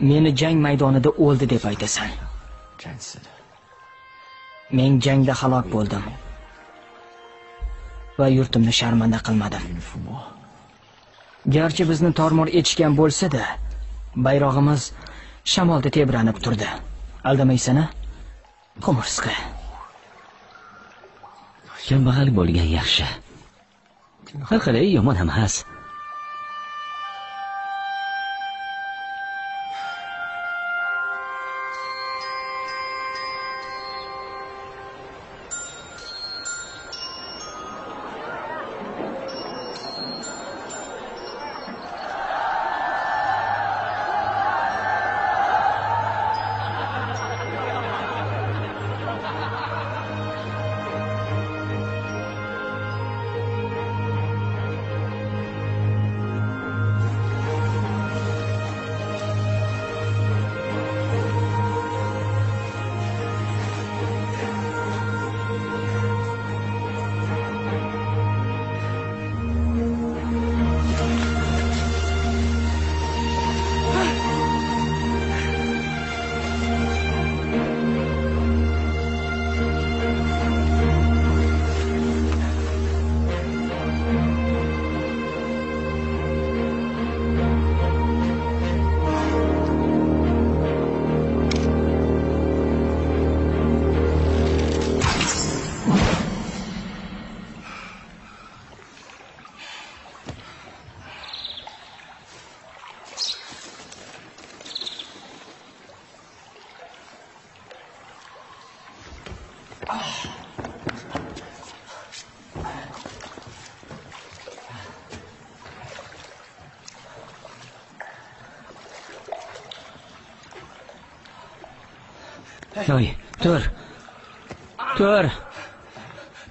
meni jang maydonida o'ldi deb aytasan. Men jangda halok bo'ldim va yurtimni sharmanda qilmadim. Garchi bizni tormor etishgan bo'lsa-da, bayrog'imiz shamolda tebranib turdi. Aldamaysan-a? Qumursqa. Kambag'al bo'lgan yaxshi. Har qalay yomon emas. Yoy, tur. Tur.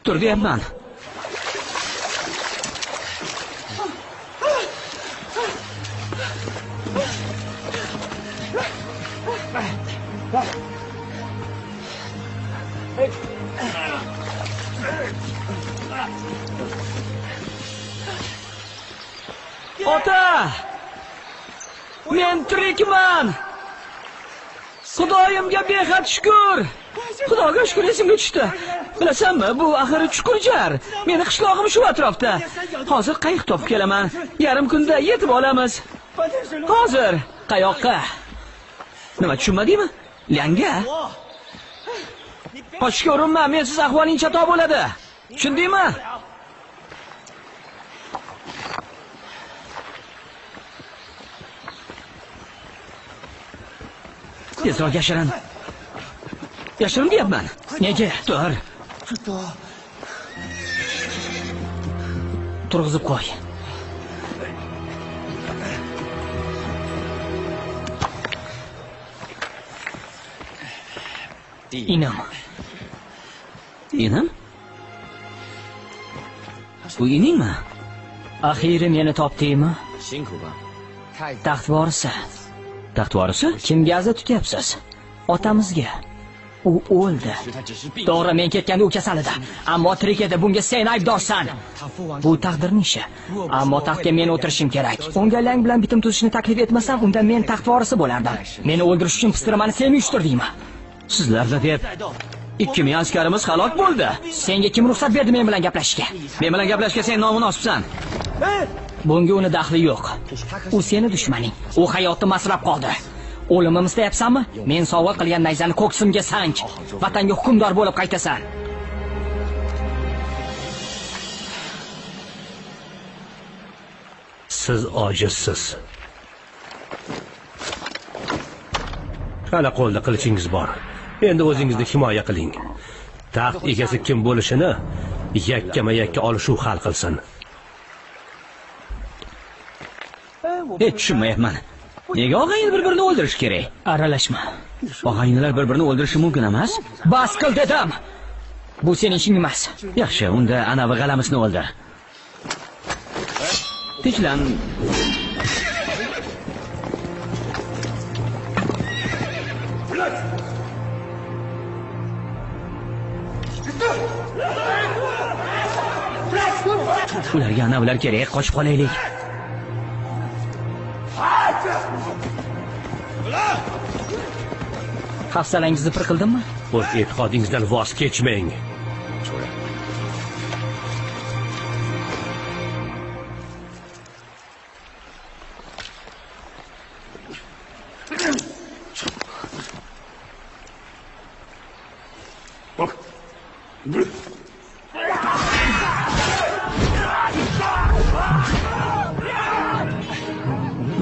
Tur deyapman. Ota! Men tirikman. Xudoyimga behad shukr. Xudoga shukr, esimga tushdi. Bilasanmi, bu axir chuqurjar. Meni qishlog'im shu atrofda. Hozir qayiq topib kelaman. Yarim kunda yetib olamiz. Hozir qayoqqa? Nima tushunmadingmi? Langa? Qochishga urinma, mensiz ahvoling chatoq bo'ladi. Tushundingmi? Tezroq yashirin. Yashirin deyapman. Nega? Tur. Turg'izib qo'y. Inam. Inam? Bu iningmi? Axiri meni topdingmi? Taxt vorisi. Taxt vorisi? Kimga aza tutyapsiz? Otamizga. U o'ldi. To'g'ri, men ketganda u kasalida. Ammo tirik edi, bunga sen aybdorsan. Bu taqdirning ishi. Ammo taxtga men o'tirishim kerak. Unga Lang bilan bitim tuzishni taklif etmasam, unda men taxt vorisi bo'lardim. Meni o'ldirish uchun pistirmani sen uyushtirdingmi? Sizlarda deb 2000 askarimiz halok bo'ldi. Senga kim ruxsat berdi men bilan gaplashishga? Men bilan gaplashishga sen nomunosibsan. Bunga uni daxli yo'q. U seni dushmaning. U hayotni masrab qoldi. O'limimni istayapsanmi? Men sovg'a qilgan nayzani ko'ksimga sanch. Vatanga hukmdor bo'lib qaytasan. Siz ojizsiz. Qala qo'lda qilichingiz bor. Endi o'zingizni himoya qiling. Taxt egasi kim bo'lishini yakkama-yakka olishuv hal qilsin. Tushunmayapman. Nega og'ayni bir-birini o'ldirish kerak? Aralashma. Og'aynilar bir-birini o'ldirishi mumkin emas. Bas qil dedim. Bu sening ishing emas. Yaxshi, unda anavi g'alamisni o'ldir. Tinchlan. Ularga anavilar kerak, qochib qolaylik. Hafsalangizni pir qildimmi? O'z e'tiqodingizdan voz kechmang.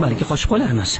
Balki qochib qolarmiz.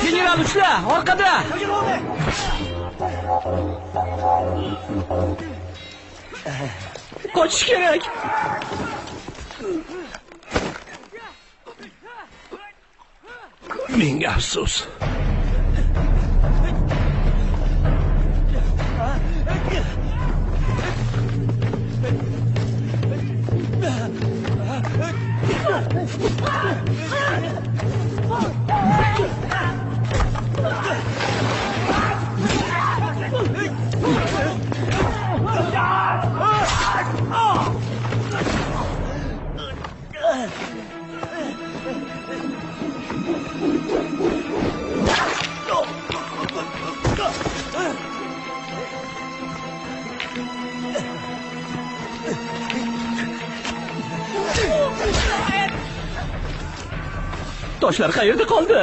General ushla, orqada. Qochish kerak. Ming afsus. Toshlar qayerda qoldi?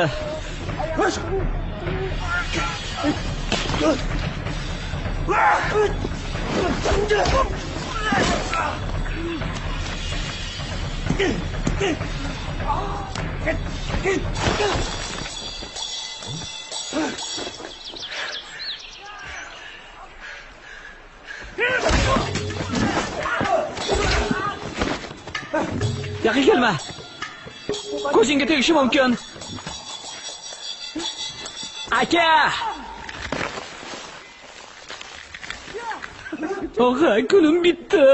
Yaqin kelma. Ko'zingga tegishi mumkin. Aka! Og'a, kunim bitdi.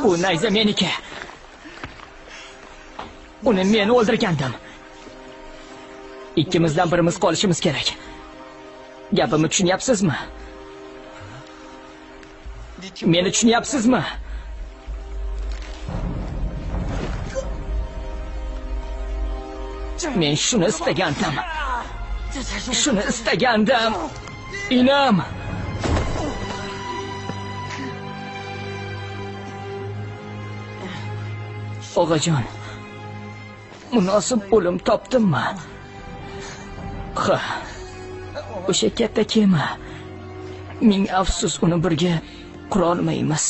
Bu nayza meniki. Uni men o'ldirgandim. Ikkimizdan birimiz qolishimiz kerak. Gapimni tushunyapsizmi? Meni tushunyapsizmi? Men shuni istagandim. Shuni istagandim. Inam. Og'ajon, munosib o'lim topdimmi? Ha. O'sha katta kema. Ming afsus, uni birga qura olmaymiz.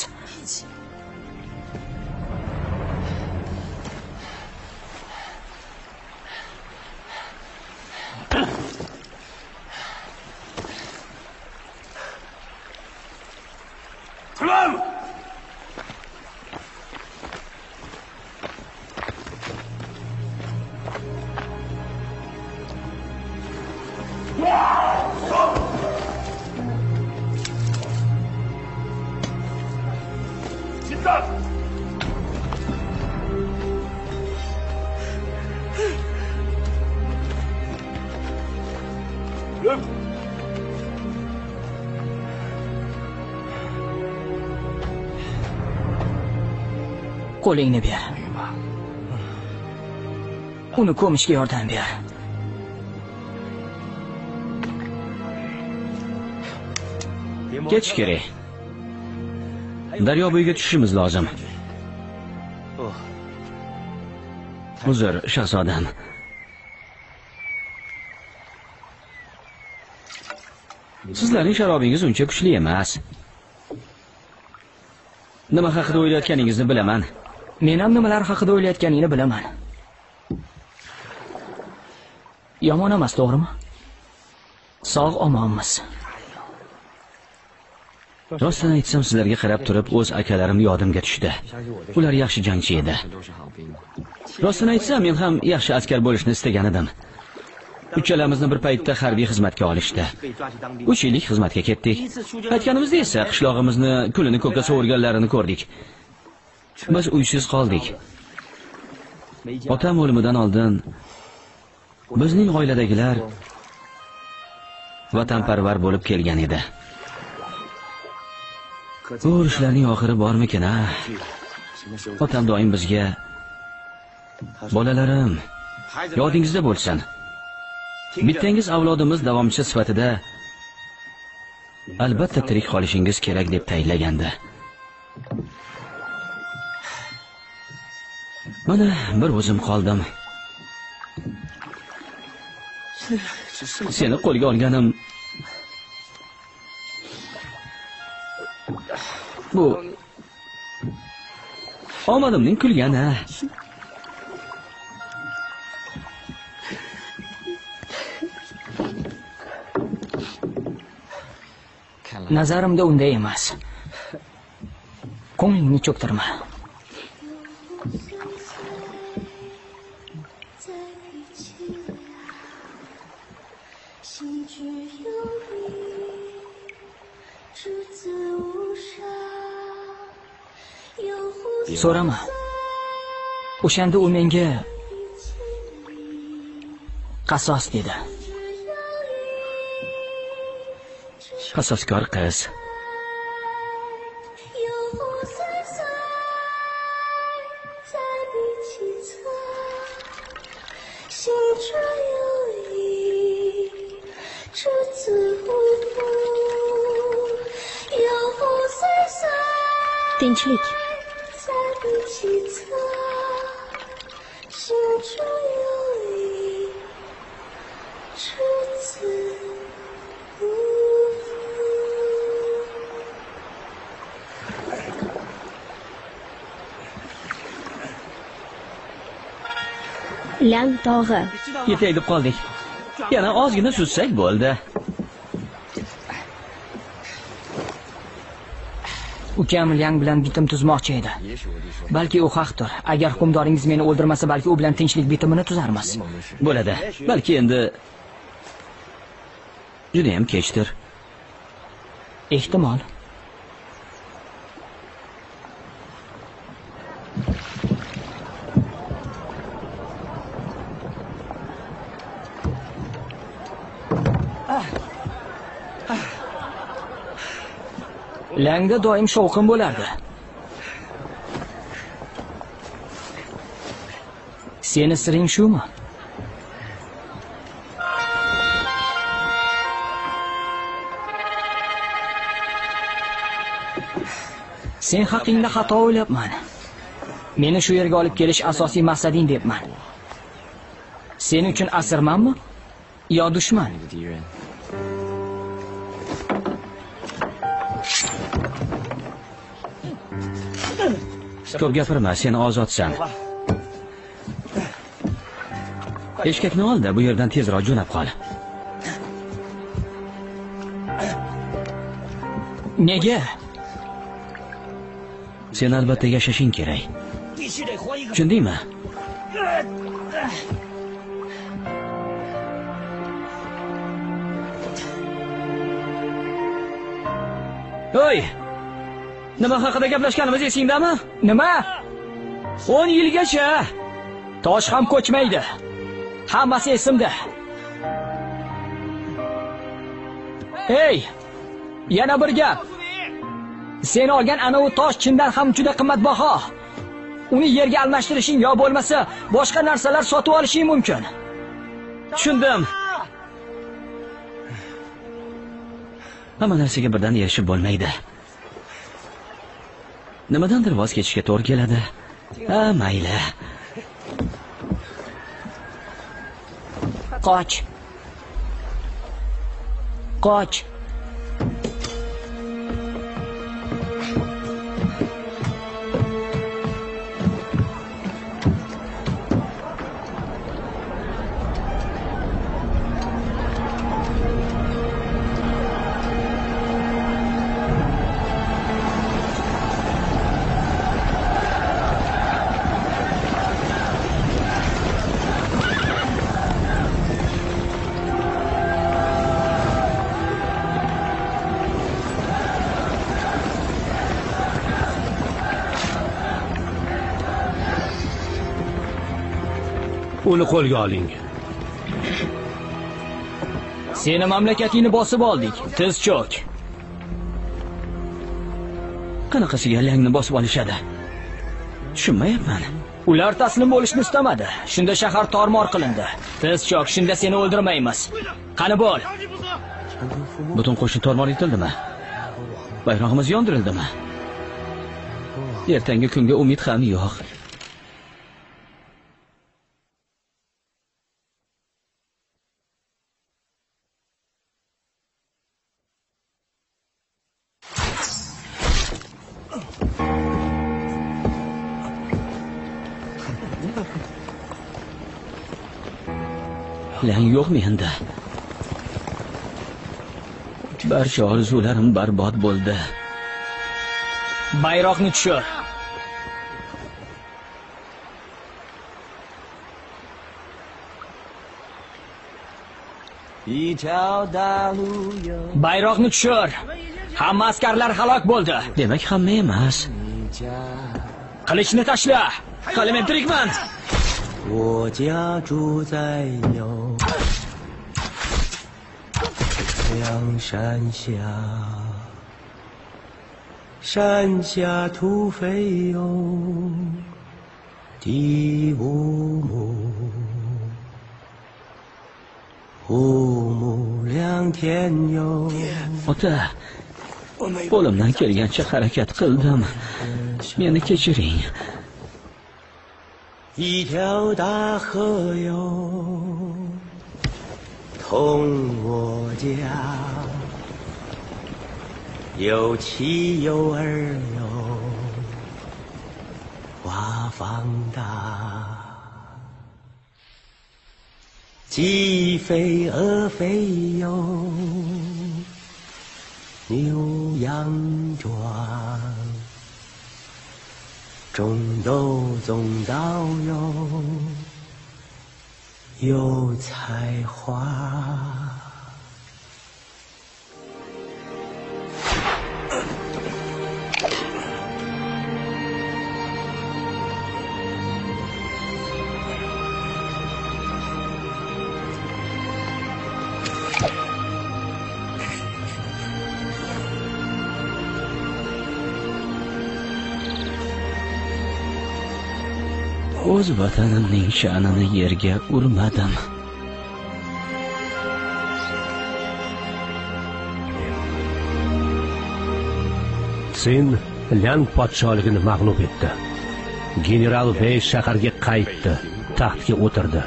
Qo'lingni ber. Uni ko'mishga yordam ber. Ketish kerak. Daryo bo'yiga tushishimiz lozim. Uzr, shahzodam. Sizlarning sharobingiz uncha kuchli emas. Nima haqida o'ylayotganingizni bilaman. Men ham nimalar haqida o'ylayotganingni bilaman. Yomon emas, to'g'rimi? Sog' omonmiz. Rostini aytsam, sizlarga qarab turib o'z akalarim yodimga tushdi. Ular yaxshi jangchi edi. Rostini aytsam, men ham yaxshi askar bo'lishni istagan edim. Uchalamizni bir paytda harbiy xizmatga olishdi. 3 yillik xizmatga ketdik. Aytganimizda esa qishlog'imizni kulini ko'kka sovurganlarini ko'rdik. Biz uysiz qoldik. Otam o'limidan oldin bizning oiladagilar vatanparvar bo'lib kelgan edi. Bu urushlarning oxiri bormikin, ha? Otam doim bizga bolalarim, yodingizda bo'lsin. Bittangiz avlodimiz davomchi sifatida albatta tirik qolishingiz kerak deb tayinlagandi. Mana bir o'zim qoldim. Seni qo'lga olganim bu omadimning kulgani. Nazarimda unday emas. Ko'nglingni cho'ktirma. So'rama. O'shanda u menga qasos dedi. Qasoskor qiz. Tinchlik. Lang tog'i. Yetay deb qoldik. Yana ozgina suzsak bo'ldi. Ukam Lang bilan bitim tuzmoqchi edi. Balki u haqdir. Agar hukmdoringiz meni o'ldirmasa, balki u bilan tinchlik bitimini tuzarmiz. Bo'ladi. Balki endi juda ham kechdir. Ehtimol. Langda doim shovqin bo'lardi. Seni siring shumi? Sen haqingda xato o'ylabman. Meni shu yerga olib kelish asosiy maqsading debman. Sen uchun asirmanmi yo dushman? Ko'p gapirma, sen ozodsan. Eshkakni ol-da, bu yerdan tezroq jo'nab qol. Nega? Sen albatta yashashing kerak. Tushundingmi? Oy! Nima haqida gaplashganimiz esingdami? Nima? 10 yilgacha tosh ham ko'chmaydi. Hammasi esimda. Hey! Yana bir gap. Sen olgan ana u tosh chindan ham juda qimmatbaho. Uni yerga almashtirishing yo bo'lmasa boshqa narsalar sotib olishing mumkin. Tushundim. Hamma narsaga birdan erishib bo'lmaydi. Nimadandir voz kechishga to'g'ri keladi. Ha, mayli. Qoch. Qoch. Uni qo'lga oling. Seni mamlakatingni bosib oldik. Tiz cho'k. Qanaqasiga langni bosib olishadi? Tushunmayapman. Ular taslim bo'lishni istamadi. Shunda shahar tormor qilindi. Tiz cho'k, shunda seni o'ldirmaymiz. Qani bo'l. Butun qo'shin tormor etildimi? Bayrog'imiz yondirildimi? Ertangi kunga umid ham yo'q. Lang yo'qmi endi? Barcha orzularim barbod bo'ldi. Bayroqni tushir. Bayroqni tushir. Hamma askarlar halok bo'ldi. Demak, hamma emas. Qilichni tashla. Hali men tirikman. 我家住在有梁山下，山下土肥哟，地无母，父母两天哟。 Ota, qo'limdan kelgancha harakat qildim. Meni kechiring. 一条大河哟，通我家，有妻有儿哟，挖房大，鸡肥鹅肥哟，牛羊壮。 种豆种稻哟，有才华。o'z vatanimning sha'nini yerga urmadim. Tsin Liang podsholigini mag'lub etdi. General Vey shaharga qaytdi, taxtga o'tirdi.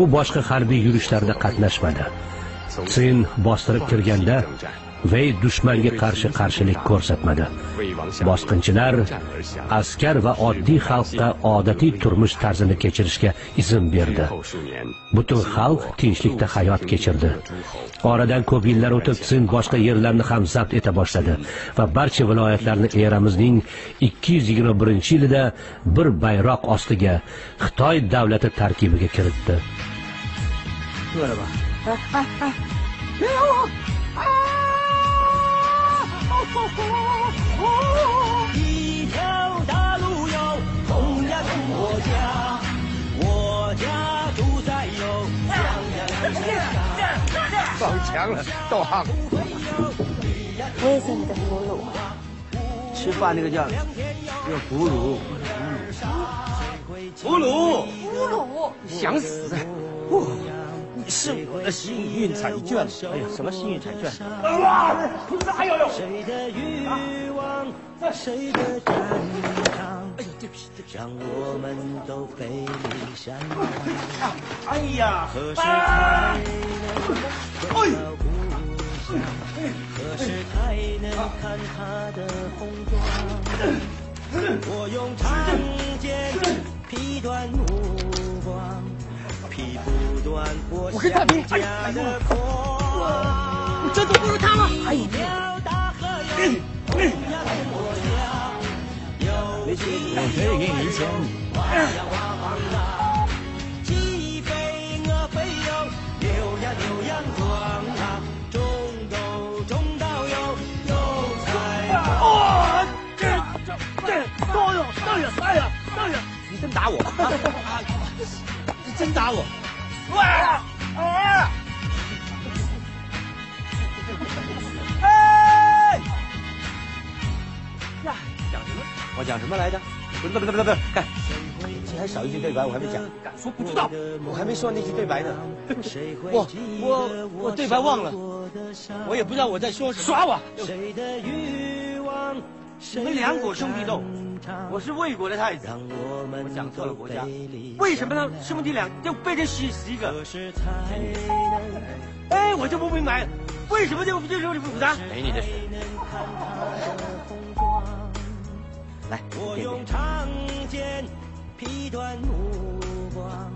U boshqa harbiy yurishlarda qatnashmadi. Tsin bostirib kirganda Vey dushmanga qarshi qarshilik ko'rsatmadi. Bosqinchilar askar va oddiy xalqqa odatiy turmush tarzini kechirishga izn berdi. Butun xalq tinchlikda hayot kechirdi. Oradan ko'p yillar o'tib Tsin boshqa yerlarni ham zabt eta boshladi va barcha viloyatlarni eramizning 221-yilida bir bayroq ostiga Xitoy davlati tarkibiga kiritdi.一条大路哟，东呀东我家，我家住在哟江上墙了，道行。我也是你的俘虏。吃饭那个叫俘虏。俘虏，想死！你是我的幸运彩券。哎呀，什么幸运彩券？哇，这还有谁的欲望，谁的战场？哎呦，对不起，让我们都背离山岗。哎呀，何时才能回到故乡？何时才能看他的红妆？我用长剑劈断目光。劈不断我想家的狂，你这都不如他吗？哎呀，我可以给你1000。鸡飞鹅飞哟，牛呀牛羊壮啊，种豆种稻哟，有才华。到呀！你真打我！你真打我！喂！哎！呀，讲什么？我讲什么来着？不，看，你还少一句对白，我还没讲。敢说不知道？我还没说那句对白呢。我对白忘了，我也不知道我在说什么。耍我！你们两国兄弟斗，我是魏国的太子，我讲错了国家，为什么呢？兄弟俩就被人死一个？哎，我就不明白，为什么就复杂？没你的事。来，我用长剑劈断目光，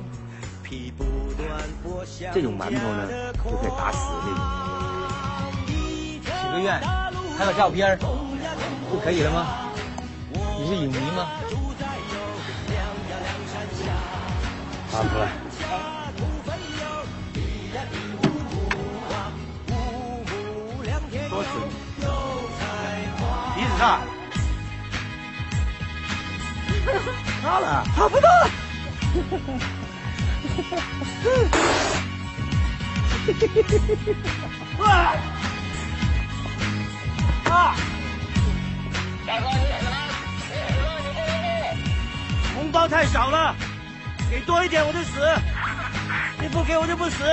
劈不断我想这种馒头呢，就可以打死那种。许个愿，拍个照片。不可以了吗？你是影迷吗？拿出来。多水，鼻子上。到了，差不多了。红包太少了，给多一点我就死，你不给我就不死。